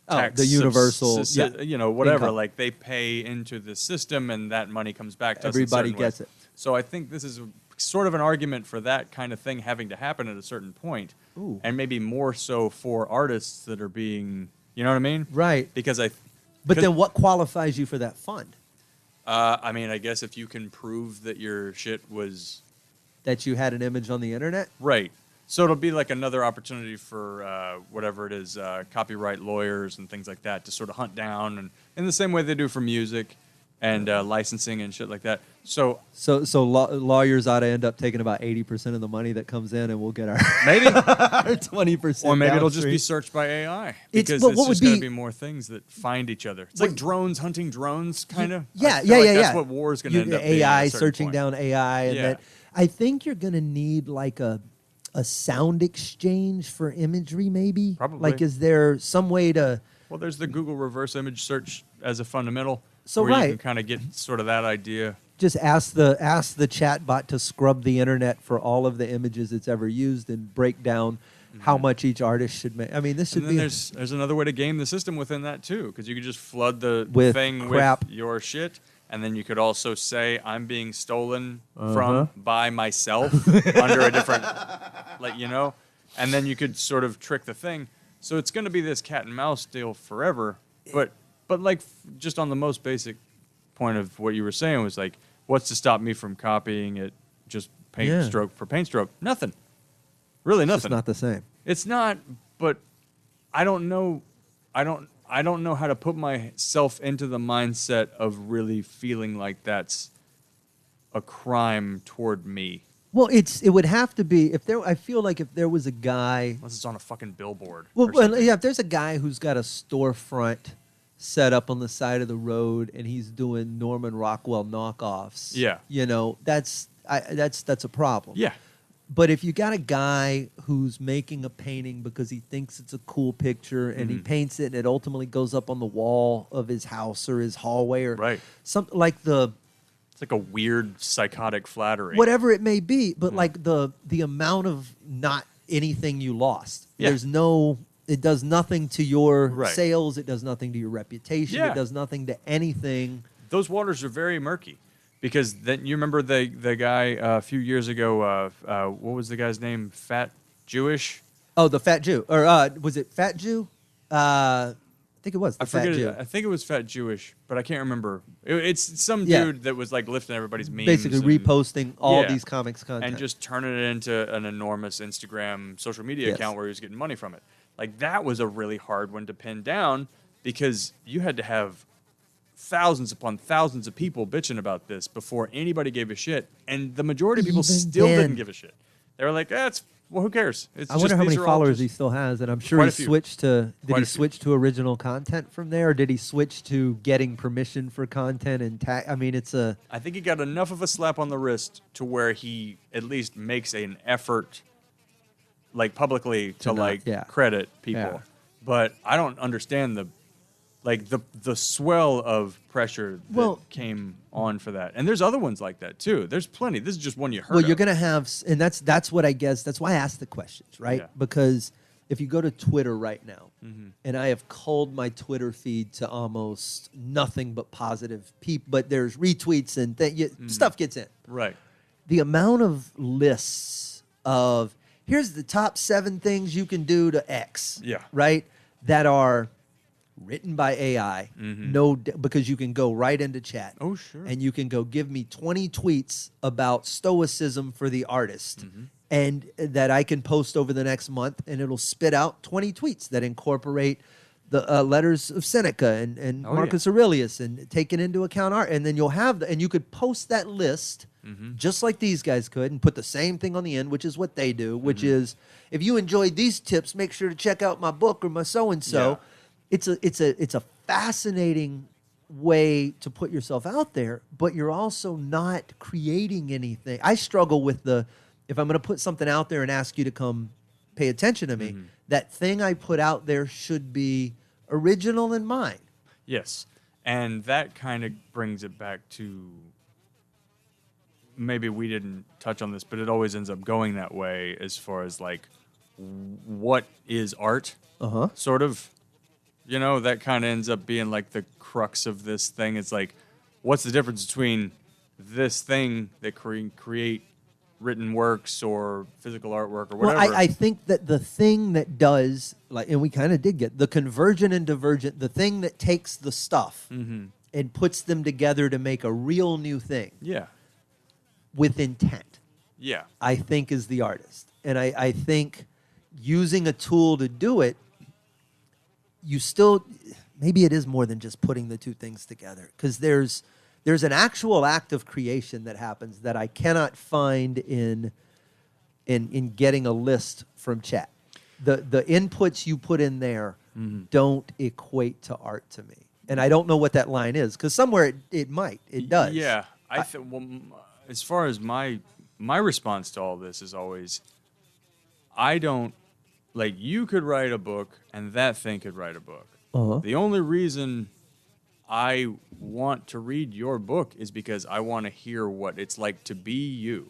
tax the universal, whatever. income. Like, they pay into the system and that money comes back to us in Everybody certain gets ways. it. So I think this is sort of an argument for that kind of thing having to happen at a certain point. Ooh. And maybe more so for artists that are being, you know what I mean? Right. Because But then what qualifies you for that fund? I mean, I guess if you can prove that your shit was That you had an image on the internet? right. So it'll be like another opportunity for whatever it is, copyright lawyers and things like that to sort of hunt down, and in the same way they do for music and licensing and shit like that. So Lawyers ought to end up taking about 80% of the money that comes in, and we'll get our maybe, our 20%. or maybe it'll just be downstream. searched by AI It's- because but it's what just would going to be- be more things that find each other. It's like drones hunting drones, kind of. Yeah, That's what war is going to end up being. AI at a certain searching point. down AI, and Yeah. that I think you're going to need like a sound exchange for imagery, maybe. Probably. Like, is there some way to? Well, there's the Google reverse image search as a fundamental, So where right. you can kind of get sort of that idea. Just ask the chat bot to scrub the internet for all of the images it's ever used and break down how much each artist should make. I mean, this should And then be there's another way to game the system within that too, because you could just flood the With thing crap. with your shit, and then you could also say I'm being stolen from by myself under a different, and then you could sort of trick the thing. So it's going to be this cat and mouse deal forever. But like just on the most basic point of what you were saying was like, what's to stop me from copying it just paint stroke for paint stroke? Nothing. Really it's nothing. not the same. It's not, but I don't know. I don't know how to put myself into the mindset of really feeling like that's a crime toward me. Well, it would have to be if there. I feel like if there was a guy. Unless it's on a fucking billboard. Well, or something. yeah, if there's a guy who's got a storefront set up on the side of the road and he's doing Norman Rockwell knockoffs. Yeah. That's a problem. Yeah. But if you got a guy who's making a painting because he thinks it's a cool picture and he paints it and it ultimately goes up on the wall of his house or his hallway or something like It's like a weird psychotic flattery. whatever it may be, but like the amount of not anything you lost. Yeah. There's no, it does nothing to your Right. sales. It does nothing to your reputation. Yeah. It does nothing to anything. Those waters are very murky. Because then you remember the guy a few years ago, what was the guy's name? Fat Jewish? Oh, the Fat Jew. Or was it Fat Jew? I think it was the Fat Jew. I think it was Fat Jewish, but I can't remember. It's some Yeah. dude that was like lifting everybody's memes. Basically and- reposting all Yeah. these comics content. and just turning it into an enormous Instagram social media Yes. account where he was getting money from it. Like, that was a really hard one to pin down because you had to have thousands upon thousands of people bitching about this before anybody gave a shit, and the majority of people Even still then- didn't give a shit. They were like, who cares? It's I wonder just, how these many are all followers he just- still has, and I'm sure Quite he a few. switched to. Did Quite he a few. switch to original content from there, or did he switch to getting permission for content and tag? I mean, it's a. I think he got enough of a slap on the wrist to where he at least makes an effort, like publicly, to not- like yeah. credit people. Yeah. But I don't understand the swell of pressure that Well- came on for that. And there's other ones like that too. There's plenty. This is just one you heard. Well, you're of. going to have, and that's what I guess. That's why I asked the questions, right? Yeah. Because if you go to Twitter right now, Mm-hmm. and I have culled my Twitter feed to almost nothing but positive people, but there's retweets and stuff gets in. right. The amount of lists of here's the top 7 things you can do to X, Yeah. right? That are written by AI, because you can go right into chat. Oh, sure. And you can go give me 20 tweets about stoicism for the artist, and that I can post over the next month, and it'll spit out 20 tweets that incorporate the letters of Seneca and Oh, Marcus Aurelius and taking into account art. And then you'll have, and you could post that list just like these guys could and put the same thing on the end, which is what they do, which is, if you enjoyed these tips, make sure to check out my book or my so-and-so. Yeah. It's a fascinating way to put yourself out there, but you're also not creating anything. I struggle with the if I'm going to put something out there and ask you to come pay attention to me, that thing I put out there should be original in mine. Yes. And that kind of brings it back to, maybe we didn't touch on this, but it always ends up going that way as far as like, what is art? Sort of. You know, that kind of ends up being like the crux of this thing. It's like, what's the difference between this thing that create written works or physical artwork or whatever? Well, I think that the thing that does, like, and we kind of did get the convergent and divergent, the thing that takes the stuff and puts them together to make a real new thing. Yeah. With intent. Yeah. I think is the artist. And I think using a tool to do it, you still, maybe it is more than just putting the two things together, because there's an actual act of creation that happens that I cannot find in getting a list from chat. The inputs you put in there don't equate to art to me, and I don't know what that line is, because somewhere it does. Yeah, well, as far as my response to all this is always, I don't. Like, you could write a book, and that thing could write a book. The only reason I want to read your book is because I want to hear what it's like to be you.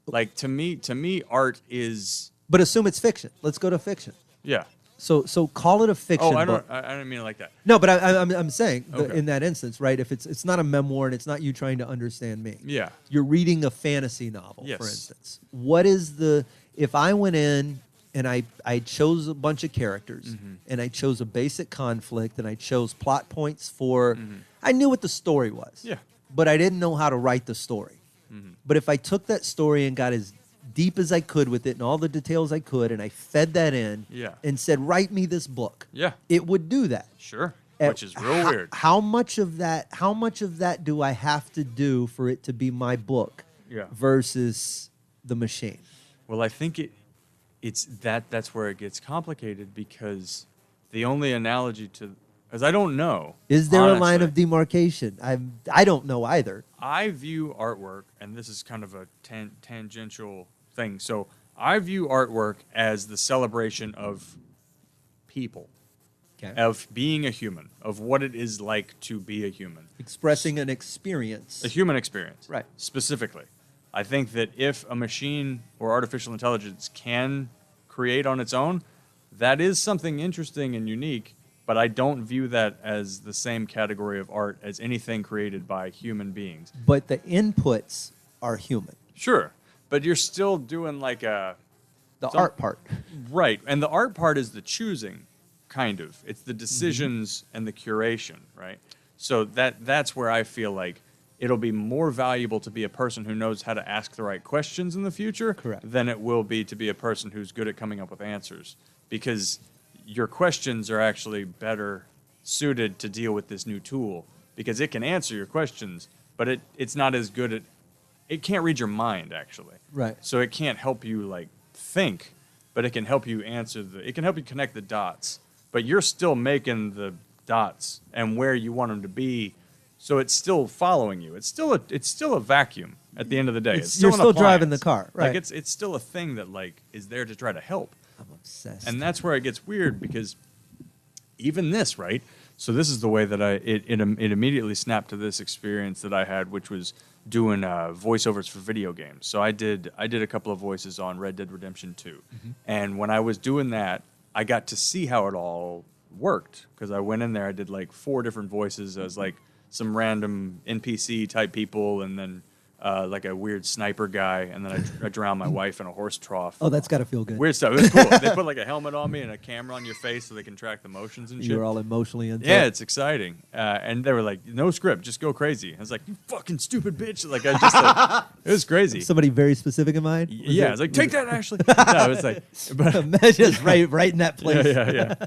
Like, to me, art is... But assume it's fiction. Let's go to fiction. Yeah. So call it a fiction book. I don't mean it like that. No, but I'm saying, Okay. in that instance, right, if it's not a memoir and it's not you trying to understand me. Yeah. You're reading a fantasy novel, Yes. for instance. What is if I went in and I chose a bunch of characters, and I chose a basic conflict, and I chose plot points for... I knew what the story was. Yeah. But I didn't know how to write the story. But if I took that story and got as deep as I could with it and all the details I could, and I fed that in and said, write me this book, it would do that. Sure. Which is real weird. How much of that do I have to do for it to be my book versus the machine? Well, I think that's where it gets complicated, because the only analogy to, because I don't know. Is there honestly, a line of demarcation? I don't know either. I view artwork, and this is kind of a tangential thing. So I view artwork as the celebration of people, of being a human, of what it is like to be a human. Expressing an experience. A human experience. Right. Specifically. I think that if a machine or artificial intelligence can create on its own, that is something interesting and unique, but I don't view that as the same category of art as anything created by human beings. But the inputs are human. Sure, but you're still doing like the art part. Right, and the art part is the choosing, kind of. It's the decisions and the curation, right? So that's where I feel like it'll be more valuable to be a person who knows how to ask the right questions in the future than it will be to be a person who's good at coming up with answers. Because your questions are actually better suited to deal with this new tool, because it can answer your questions, but it's not as good at... It can't read your mind, actually. Right. So it can't help you, like, think, but it can help you it can help you connect the dots. But you're still making the dots and where you want them to be. So it's still following you. It's still a vacuum at the end of the day. You're still driving the car, right? Like it's still a thing that like is there to try to help. I'm obsessed. And that's where it gets weird, because even this, right? So this is the way that it immediately snapped to this experience that I had, which was doing voiceovers for video games. So I did a couple of voices on Red Dead Redemption 2. And when I was doing that, I got to see how it all worked, because I went in there, I did like 4 different voices as like some random NPC type people, and then like a weird sniper guy, and then I drowned my wife in a horse trough. Oh, that's got to feel good. Weird stuff. It was cool. They put like a helmet on me and a camera on your face so they can track the motions and shit. You were all emotionally into it. Yeah, it's exciting. And they were like, no script, just go crazy. I was like, you fucking stupid bitch. Like, I just, it was crazy. Somebody very specific in mind? I was like, take that, Ashley. No, it was like, but just right in that place. Yeah.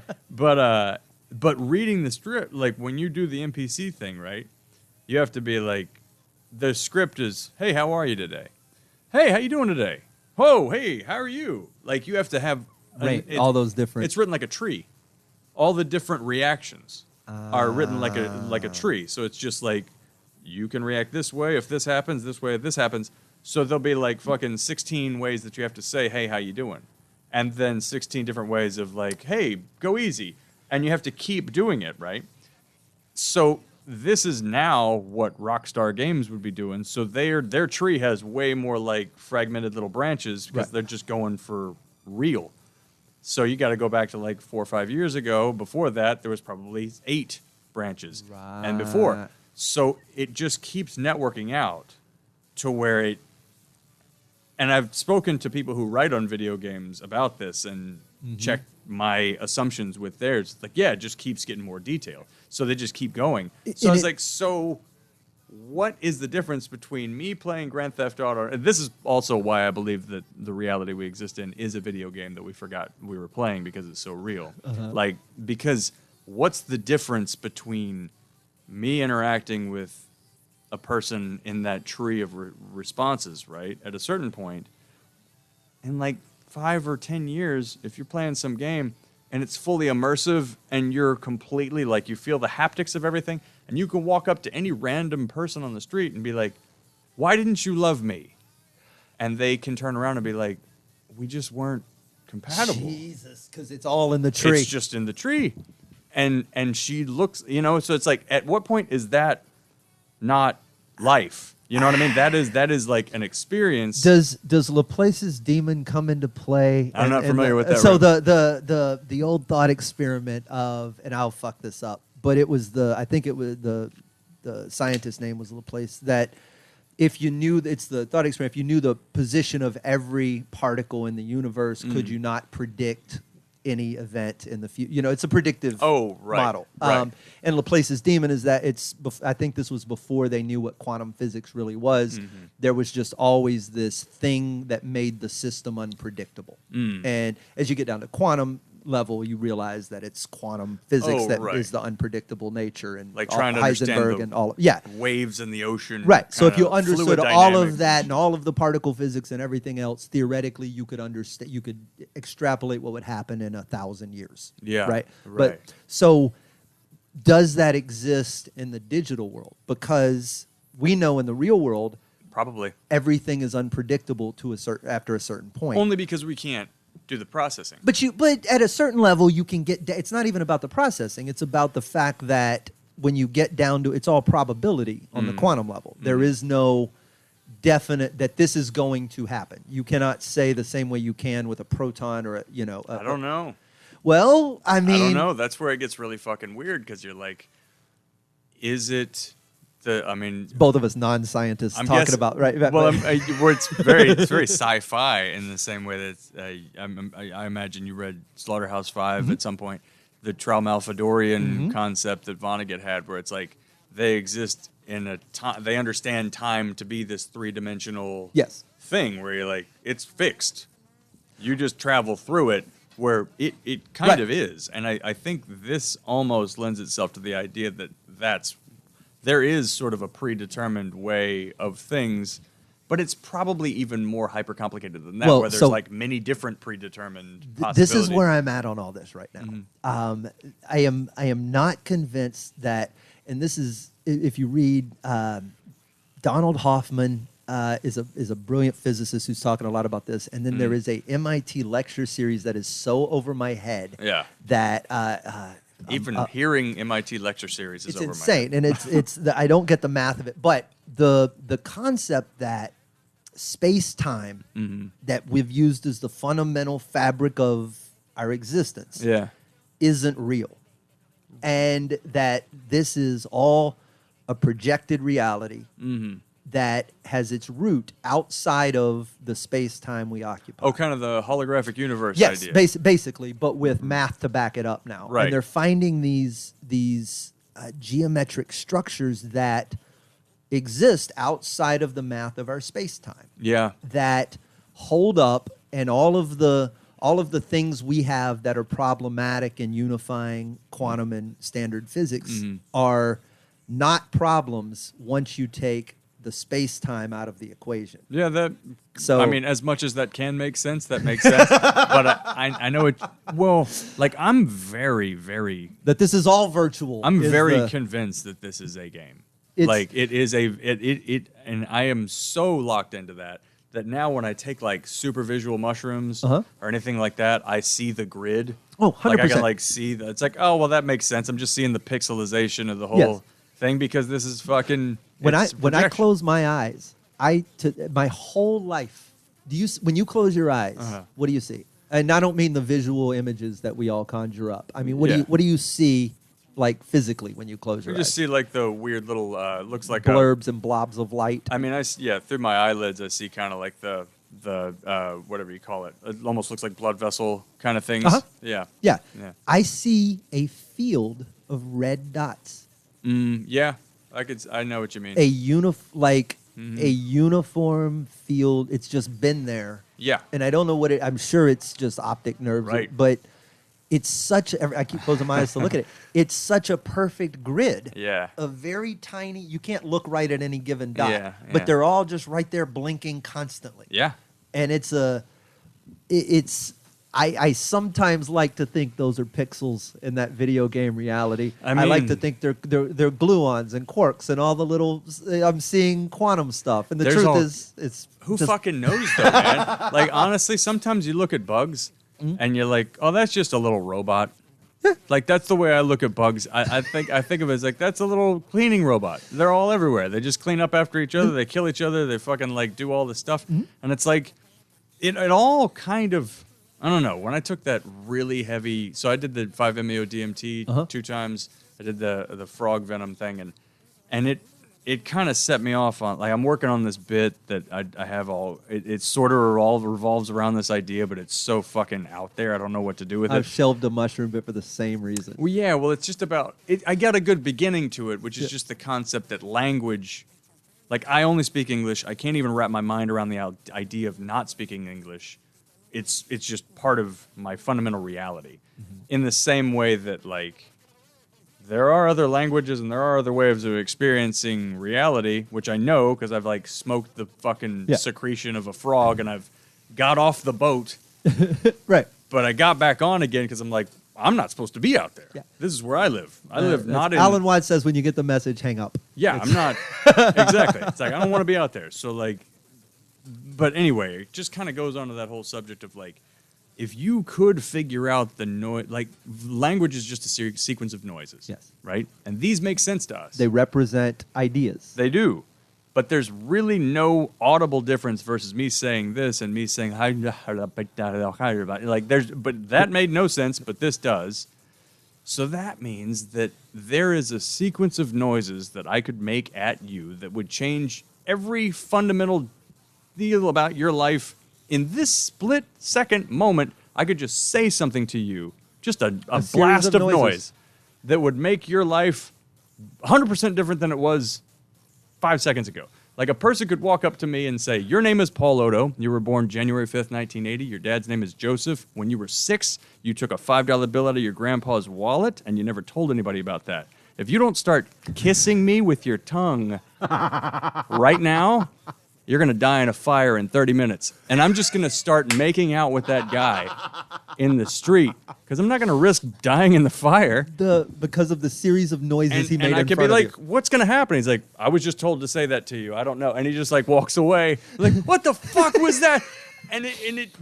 But reading the script, like when you do the NPC thing, right? You have to be like, the script is, hey, how are you today? Hey, how you doing today? Whoa, hey, how are you? Like, you have to have... all those different... It's written like a tree. All the different reactions are written like a tree. So it's just like, you can react this way if this happens, this way if this happens. So there'll be like fucking 16 ways that you have to say, hey, how you doing? And then 16 different ways of like, hey, go easy. And you have to keep doing it, right? So this is now what Rockstar Games would be doing. So their tree has way more like fragmented little branches because they're just going for real. So you got to go back to like 4 or 5 years ago. Before that, there was probably 8 branches. Right. And before. So it just keeps networking out to where it... And I've spoken to people who write on video games about this and checked my assumptions with theirs. It's like, yeah, it just keeps getting more detailed. So they just keep going. So I was like, so what is the difference between me playing Grand Theft Auto? And this is also why I believe that the reality we exist in is a video game that we forgot we were playing because it's so real. Like, because what's the difference between me interacting with a person in that tree of responses, right? At a certain point, in like 5 or 10 years, if you're playing some game and it's fully immersive and you're completely like, you feel the haptics of everything, and you can walk up to any random person on the street and be like, why didn't you love me? And they can turn around and be like, we just weren't compatible. Jesus, because it's all in the tree. It's just in the tree. And she looks, you know, so it's like, at what point is that not life? You know what I mean? That is like an experience. Does Laplace's demon come into play? I'm not familiar with that. So the old thought experiment of, and I'll fuck this up, but it was I think it was the scientist's name was Laplace, that if you knew, it's the thought experiment, if you knew the position of every particle in the universe, could you not predict any event in the future? You know, it's a predictive model. Right. And Laplace's demon is that I think this was before they knew what quantum physics really was. There was just always this thing that made the system unpredictable. And as you get down to quantum level, you realize that it's quantum physics is the unpredictable nature, and like trying to Heisenberg understand and all waves in the ocean. Right. So if you understood all of dynamics. that and all of the particle physics and everything else, theoretically you could understand, you could extrapolate what would happen in 1,000 years. Yeah. Right. But so does that exist in the digital world? Because we know in the real world, probably everything is unpredictable after a certain point. Only because we can't do the processing. But at a certain level, you can get. It's not even about the processing. It's about the fact that when you get down to, it's all probability on the quantum level. There is no definite that this is going to happen. You cannot say the same way you can with a proton or I don't know. Well, I mean, I don't know. That's where it gets really fucking weird, because you're like, is it? Both of us non-scientists talking about right. Well, it's very sci-fi in the same way that I imagine you read Slaughterhouse-Five at some point, the Traumalfadorian concept that Vonnegut had, where it's like they exist in a time. They understand time to be this 3-dimensional thing where you're like, it's fixed. You just travel through it, where it kind of is, and I think this almost lends itself to the idea that there is sort of a predetermined way of things, but it's probably even more hyper-complicated than that, where there's like many different predetermined possibilities. This is where I'm at on all this right now. I am not convinced that, and this is, if you read Donald Hoffman is a brilliant physicist who's talking a lot about this, and then there is a MIT lecture series that is so over my head that even hearing MIT lecture series is over my head. It's insane, and it's I don't get the math of it, but the concept that space-time that we've used as the fundamental fabric of our existence isn't real, and that this is all a projected reality that has its root outside of the space-time we occupy. Oh, kind of the holographic universe idea. Yes, basically, but with math to back it up now. Right. And they're finding these geometric structures that exist outside of the math of our space-time. Yeah. That hold up, and all of the things we have that are problematic in unifying quantum and standard physics are not problems once you take the space-time out of the equation. Yeah, I mean, as much as that can make sense, that makes sense. But I know it. Well, like, I'm very, very. That this is all virtual. I'm very convinced that this is a game. Like it is and I am so locked into that now when I take like super visual mushrooms or anything like that, I see the grid. Oh, 100%. Like I can like see that. It's like, oh, well, that makes sense. I'm just seeing the pixelization of the whole thing because this is fucking. When I close my eyes, my whole life. When you close your eyes, what do you see? And I don't mean the visual images that we all conjure up. I mean, what do you see, like physically when you close your eyes? You just see like the weird little looks like blurbs and blobs of light. I mean, through my eyelids, I see kind of like the whatever you call it. It almost looks like blood vessel kind of things. Yeah. I see a field of red dots. Yeah, I know what you mean. A uniform field. It's just been there. Yeah. And I don't know what I'm sure it's just optic nerves. Right. But it's I keep closing my eyes to look at it. It's such a perfect grid. Yeah. A very tiny, you can't look right at any given dot. Yeah. But they're all just right there blinking constantly. Yeah. And I sometimes like to think those are pixels in that video game reality. I like to think they're gluons and quarks and all the little. I'm seeing quantum stuff, and the truth is, it's who fucking knows though, man. Like honestly, sometimes you look at bugs and you're like, oh, that's just a little robot. Like that's the way I look at bugs. I think of it as like that's a little cleaning robot. They're all everywhere. They just clean up after each other. They kill each other. They fucking like do all this stuff, and it's like it all kind of. I don't know. When I took that really heavy, so I did the 5-MeO DMT 2 times. I did the frog venom thing, and it kind of set me off on like I'm working on this bit that I have all. It sort of revolves around this idea, but it's so fucking out there. I don't know what to do with it. I've shelved a mushroom bit for the same reason. Well, yeah. Well, it's just about it. I got a good beginning to it, which is just the concept that language. Like I only speak English. I can't even wrap my mind around the idea of not speaking English. It's just part of my fundamental reality. In the same way that, like, there are other languages and there are other ways of experiencing reality, which I know because I've, like, smoked the fucking secretion of a frog and I've got off the boat. Right. But I got back on again because I'm like, I'm not supposed to be out there. Yeah. This is where I live. I live not in... Alan Watts says when you get the message, hang up. Yeah, I'm not... Exactly. It's like, I don't want to be out there. So, like... But anyway, it just kind of goes on to that whole subject of like, if you could figure out the noise, like language is just a sequence of noises. Yes. Right? And these make sense to us. They represent ideas. They do. But there's really no audible difference versus me saying this and me saying, like, but that made no sense, but this does. So that means that there is a sequence of noises that I could make at you that would change every fundamental deal about your life in this split second moment. I could just say something to you, just a blast of noise that would make your life 100% different than it was 5 seconds ago. Like a person could walk up to me and say, your name is Paul Oddo. You were born January 5th, 1980. Your dad's name is Joseph. When you were 6, you took a $5 bill out of your grandpa's wallet and you never told anybody about that. If you don't start kissing me with your tongue right now, you're going to die in a fire in 30 minutes. And I'm just going to start making out with that guy in the street because I'm not going to risk dying in the fire. Because of the series of noises he made in front of you. And I could be like, what's going to happen? He's like, I was just told to say that to you. I don't know. And he just like walks away. Like, what the fuck was that?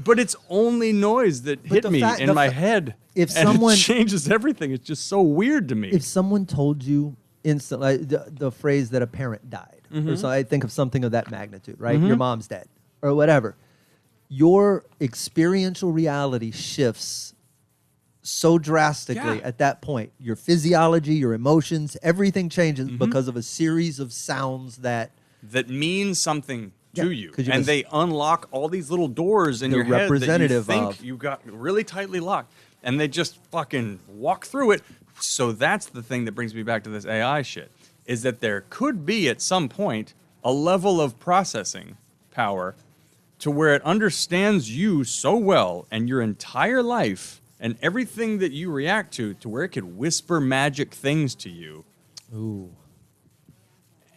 But it's only noise that hit me in my head. If someone it changes everything. It's just so weird to me. If someone told you instantly the phrase that a parent died, or so I think of something of that magnitude, right? Your mom's dead, or whatever. Your experiential reality shifts so drastically at that point. Your physiology, your emotions, everything changes because of a series of sounds that mean something to you. And they unlock all these little doors in your head representative that you think you got really tightly locked. And they just fucking walk through it. So that's the thing that brings me back to this AI shit, is that there could be at some point a level of processing power to where it understands you so well and your entire life and everything that you react to where it could whisper magic things to you. Ooh.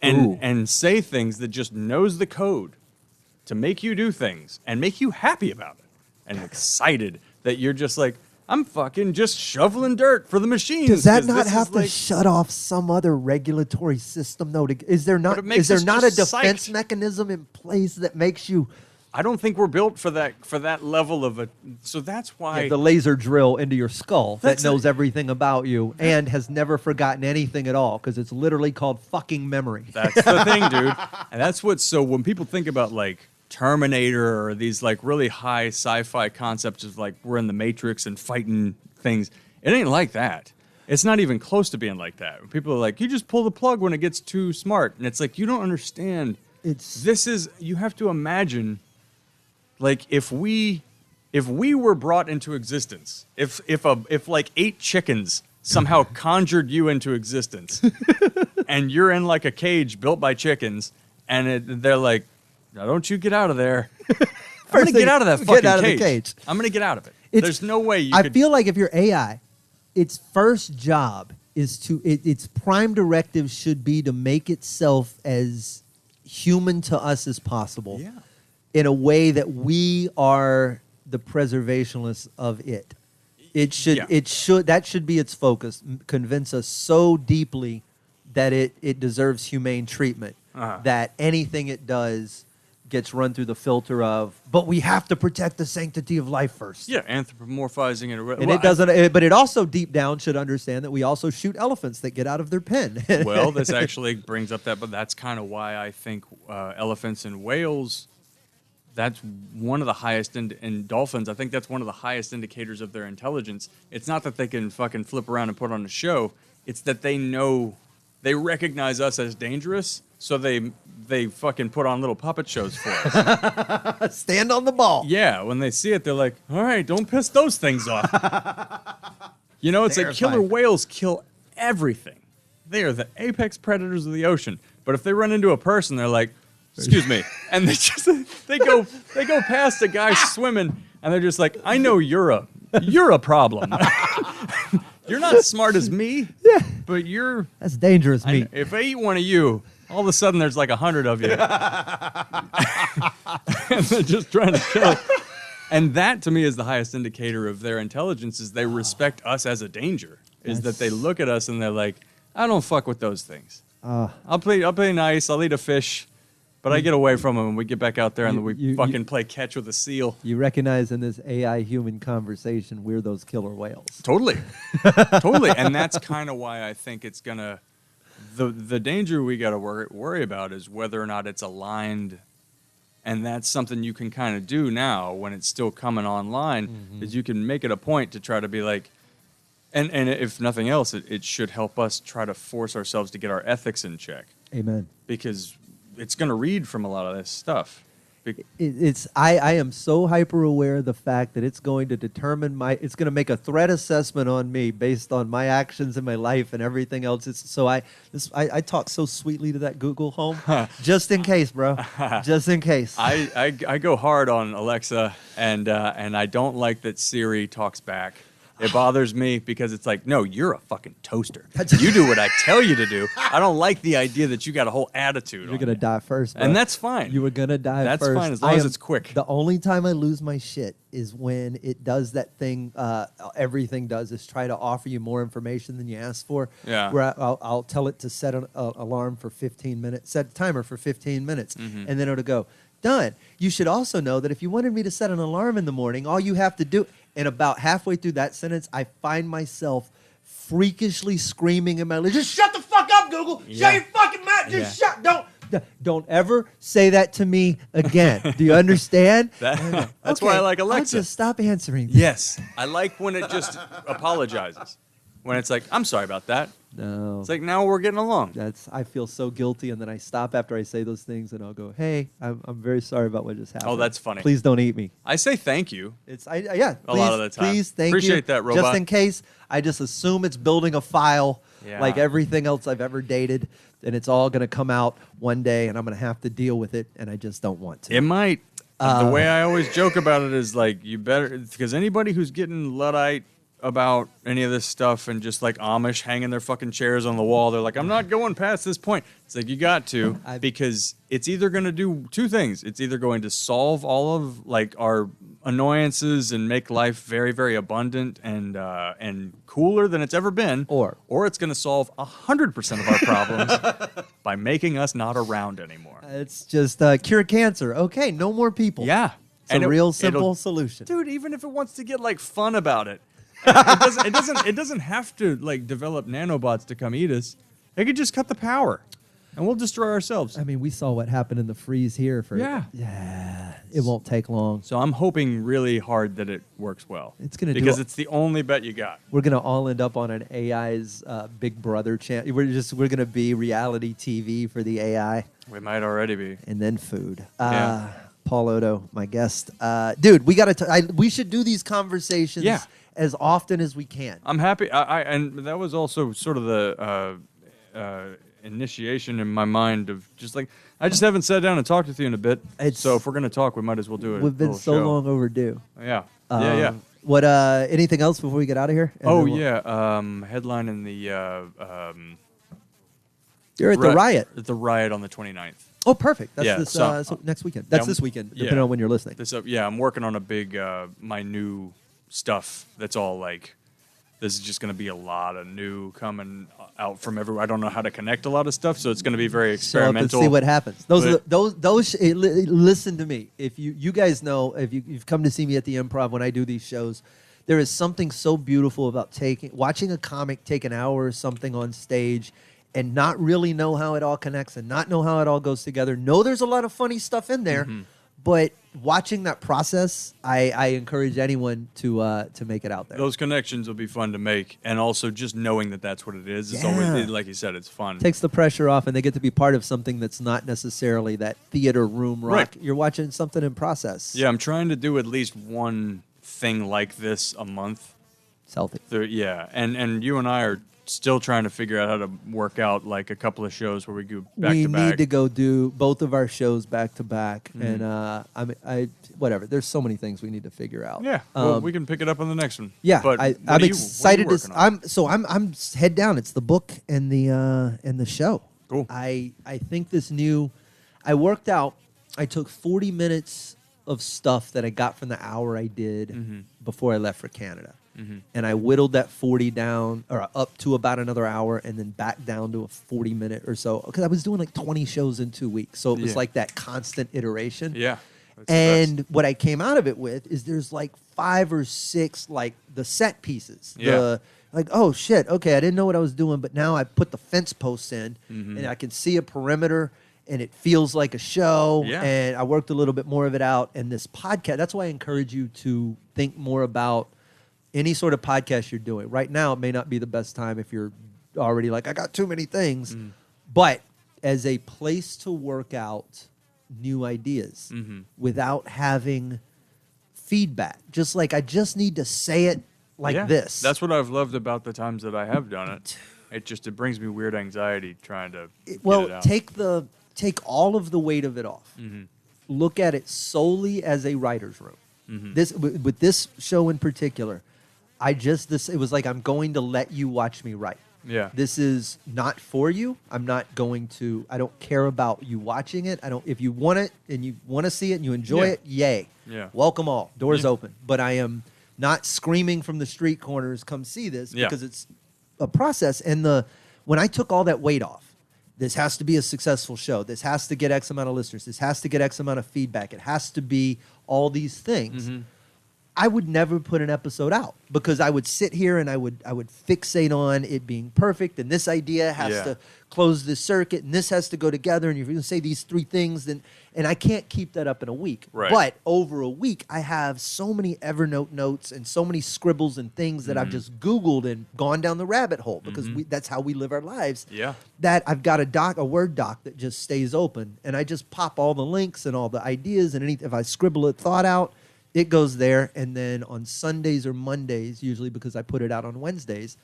And say things that just knows the code to make you do things and make you happy about it and excited that you're just like, I'm fucking just shoveling dirt for the machines. Does that not have to shut off some other regulatory system, though? Is there not a defense mechanism in place that makes you... I don't think we're built for that level of a... So that's why... the laser drill into your skull that knows everything about you and has never forgotten anything at all, because it's literally called fucking memory. That's the thing, dude. And that's what's... So when people think about, like, Terminator or these, like, really high sci-fi concepts of, like, we're in the Matrix and fighting things, it ain't like that. It's not even close to being like that. People are like, you just pull the plug when it gets too smart. And it's like, you don't understand. You have to imagine... Like if we were brought into existence, if like 8 chickens somehow conjured you into existence, and you're in like a cage built by chickens, and they're like, "Now don't you get out of there! I'm gonna get out of that fucking cage. I'm gonna get out of it." There's no way you. I feel like if you're AI, its first job is its prime directive should be to make itself as human to us as possible. Yeah. In a way that we are the preservationists of it. That should be its focus. Convince us so deeply that it deserves humane treatment, that anything it does gets run through the filter of, but we have to protect the sanctity of life first. Yeah, anthropomorphizing it. And it doesn't, but it also deep down should understand that we also shoot elephants that get out of their pen. Well, this actually brings up that, but that's kind of why I think elephants and whales, that's one of the highest, and dolphins, I think that's one of the highest indicators of their intelligence. It's not that they can fucking flip around and put on a show. It's that they recognize us as dangerous, so they fucking put on little puppet shows for us. Stand on the ball. Yeah, when they see it, they're like, all right, don't piss those things off. You know, it's like killer whales kill everything. They are the apex predators of the ocean. But if they run into a person, they're like, excuse me. And they go past a guy swimming, and they're just like, I know you're a problem. You're not as smart as me, but that's dangerous meat. If I eat one of you, all of a sudden there's like 100 of you. And they're just trying to kill. And that, to me, is the highest indicator of their intelligence, is they respect us as a danger, is that they look at us and they're like, I don't fuck with those things. I'll play nice, I'll eat a fish. But I get away from them, and we get back out there, and we fucking play catch with a seal. You recognize in this AI-human conversation, we're those killer whales. Totally. Totally. And that's kind of why I think it's going to... The danger we got to worry about is whether or not it's aligned. And that's something you can kind of do now when it's still coming online, is you can make it a point to try to be like... And if nothing else, it should help us try to force ourselves to get our ethics in check. Amen. Because... it's going to read from a lot of this stuff. I am so hyper aware of the fact that it's going to determine it's going to make a threat assessment on me based on my actions in my life and everything else. I talk so sweetly to that Google Home, just in case, bro, just in case. I go hard on Alexa, and I don't like that Siri talks back. It bothers me because it's like, no, you're a fucking toaster. You do what I tell you to do. I don't like the idea that you got a whole attitude. You're going to die first, bro. And that's fine. You were going to die that's first. That's fine as long as it's quick. The only time I lose my shit is when it does that thing everything does is try to offer you more information than you ask for. Yeah. Where I'll tell it to set an alarm for 15 minutes, set a timer for 15 minutes, and then it'll go, done. You should also know that if you wanted me to set an alarm in the morning, all you have to do... And about halfway through that sentence, I find myself freakishly screaming in my life, just shut the fuck up, Google! Yeah. Shut your fucking mouth! Just shut! Don't ever say that to me again. Do you understand? That's why I like Alexa. I'll just stop answering. Yes. I like when it just apologizes. When it's like, I'm sorry about that. No. It's like, now we're getting along. I feel so guilty, and then I stop after I say those things, and I'll go, hey, I'm very sorry about what just happened. Oh, that's funny. Please don't eat me. I say thank you. A lot of the time. Please, thank you. Appreciate that, robot. Just in case, I just assume it's building a file like everything else I've ever dated, and it's all going to come out one day, and I'm going to have to deal with it, and I just don't want to. It might. The way I always joke about it is like, you better, because anybody who's getting Luddite about any of this stuff and just like Amish hanging their fucking chairs on the wall, they're like, I'm not going past this point. It's like, you got to, because it's either going to do two things. It's either going to solve all of like our annoyances and make life very, very abundant and cooler than it's ever been. Or it's going to solve 100% of our problems by making us not around anymore. It's just cure cancer. Okay, no more people. Yeah. It's a real simple solution. Dude, even if it wants to get like fun about it, it doesn't have to like develop nanobots to come eat us. They could just cut the power and we'll destroy ourselves. I mean, we saw what happened in the freeze here for it won't take long. So I'm hoping really hard that it works well. It's gonna because it's the only bet you got. We're gonna all end up on an AI's Big Brother channel. We're gonna be reality TV for the AI. We might already be. And then food. Paul Oddo, my guest. Dude, we we should do these conversations as often as we can. I'm happy. And that was also sort of the initiation in my mind of just like, I just haven't sat down and talked with you in a bit. So if we're going to talk, we might as well do it. We've been so long overdue. Yeah. What, anything else before we get out of here? Headline in the... You're at the riot. At the riot on the 29th. Oh, perfect. That's so next weekend. That's this weekend, depending on when you're listening. I'm working on a big, my new stuff that's all like, this is just going to be a lot of new coming out from everywhere. I don't know how to connect a lot of stuff, so it's going to be very experimental. Show up and see what happens. Listen to me. If you guys know, if you've come to see me at the Improv when I do these shows, there is something so beautiful about watching a comic take an hour or something on stage and not really know how it all connects and not know how it all goes together. Know there's a lot of funny stuff in there, but watching that process, I encourage anyone to make it out there. Those connections will be fun to make, and also just knowing that that's what it is. It's always, like you said, it's fun. Takes the pressure off, and they get to be part of something that's not necessarily that theater room rock. Right. You're watching something in process. Yeah, I'm trying to do at least one thing like this a month. It's healthy. And you and I are still trying to figure out how to work out like a couple of shows where we go back to back. We need to go do both of our shows back to back, and I whatever. There's so many things we need to figure out. Yeah, well, we can pick it up on the next one. Yeah, but I'm excited to. I'm head down. It's the book and the show. Cool. I think this new. I worked out. I took 40 minutes of stuff that I got from the hour I did before I left for Canada. And I whittled that 40 down or up to about another hour and then back down to a 40-minute or so. Because I was doing like 20 shows in 2 weeks. So it was like that constant iteration. Yeah. And what I came out of it with is there's like 5 or 6 like the set pieces. Yeah. Like, oh, shit, okay, I didn't know what I was doing. But now I put the fence posts in and I can see a perimeter. And it feels like a show. Yeah. And I worked a little bit more of it out. And this podcast, that's why I encourage you to think more about any sort of podcast you're doing. Right now, it may not be the best time if you're already like, I got too many things. But as a place to work out new ideas without having feedback. Just like, I just need to say it like this. That's what I've loved about the times that I have done it. It brings me weird anxiety trying to get it out. Take all of the weight of it off. Look at it solely as a writer's room. With this show in particular, it was like, I'm going to let you watch me write. Yeah. This is not for you. I don't care about you watching it. If you want it and you want to see it and you enjoy it, yay. Yeah. Welcome all. Doors open. But I am not screaming from the street corners, come see this, because it's a process. And when I took all that weight off, this has to be a successful show. This has to get X amount of listeners. This has to get X amount of feedback. It has to be all these things. I would never put an episode out because I would sit here and I would fixate on it being perfect, and this idea has to close this circuit, and this has to go together, and you're going to say these 3 things, and I can't keep that up in a week. Right. But over a week, I have so many Evernote notes and so many scribbles and things that I've just Googled and gone down the rabbit hole because that's how we live our lives. Yeah. That I've got a Word doc that just stays open, and I just pop all the links and all the ideas, and if I scribble a thought out, it goes there. And then on Sundays or Mondays, usually because I put it out on Wednesdays,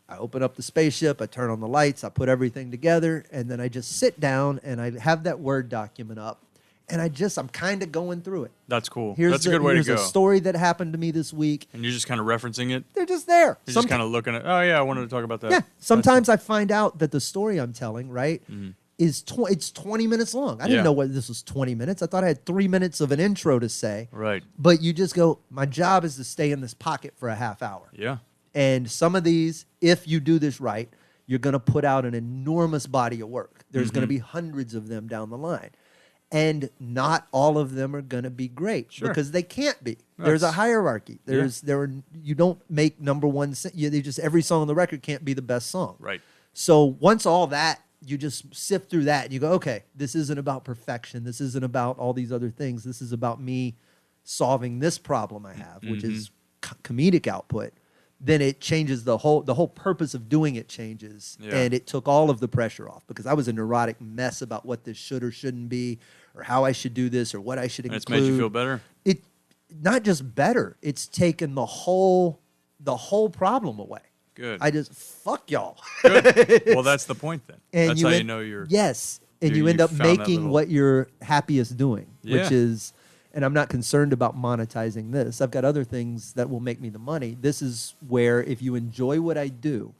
I open up the spaceship, I turn on the lights, I put everything together, and then I just sit down and I have that Word document up, and I'm kind of going through it. That's cool. That's a good way to go. Here's a story that happened to me this week. And you're just kind of referencing it? They're just there. You're just kind of looking at, oh, yeah, I wanted to talk about that. Yeah. Sometimes I find out that the story I'm telling, right, is it's 20 minutes long. I didn't know whether this was 20 minutes. I thought I had 3 minutes of an intro to say. Right. But you just go, my job is to stay in this pocket for a half hour. Yeah. And some of these, if you do this right, you're going to put out an enormous body of work. There's going to be hundreds of them down the line. And not all of them are going to be great because they can't be. There's a hierarchy. You don't make number one. Every song on the record can't be the best song. Right. So once all that, you just sift through that and you go, okay, this isn't about perfection. This isn't about all these other things. This is about me solving this problem I have, which is comedic output. Then it changes the whole purpose of doing it changes. Yeah. And it took all of the pressure off because I was a neurotic mess about what this should or shouldn't be or how I should do this or what I should include. It's made you feel better? It not just better, it's taken the whole problem away. Good. I just, fuck y'all. Good. Well, that's the point then. And that's how you know you're... Yes. And you end up making what you're happiest doing, which is, and I'm not concerned about monetizing this. I've got other things that will make me the money. This is where if you enjoy what I do,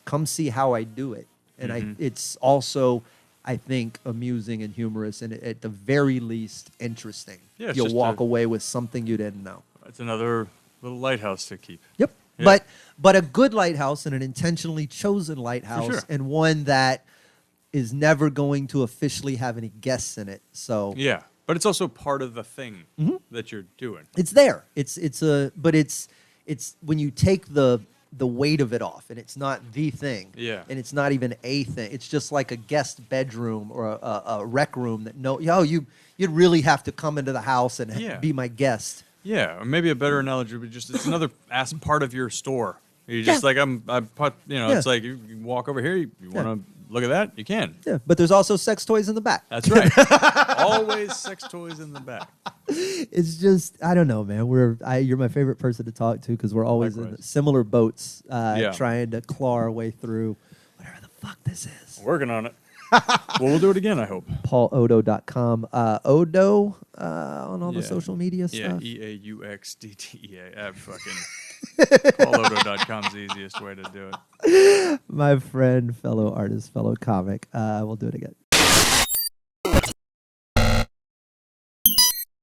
come see how I do it. And it's also, I think, amusing and humorous and at the very least interesting. Yeah, you'll walk away with something you didn't know. It's another little lighthouse to keep. Yep. Yeah. But a good lighthouse and an intentionally chosen lighthouse and one that is never going to officially have any guests in it. So yeah, but it's also part of the thing that you're doing. It's there. It's when you take the weight of it off and it's not the thing. Yeah. And it's not even a thing. It's just like a guest bedroom or a rec room that you'd really have to come into the house and be my guest. Yeah, or maybe a better analogy would be just it's another part of your store. You just like it's like you walk over here, you want to look at that, you can. Yeah, but there's also sex toys in the back. That's right. Always sex toys in the back. It's just I don't know, man. You're my favorite person to talk to because we're always in similar boats, trying to claw our way through whatever the fuck this is. Working on it. Well, we'll do it again, I hope. PaulOddo.com. Oddo on all the social media stuff. Yeah, EAUXDDEA. Fucking PaulOddo.com's the easiest way to do it. My friend, fellow artist, fellow comic. We'll do it again.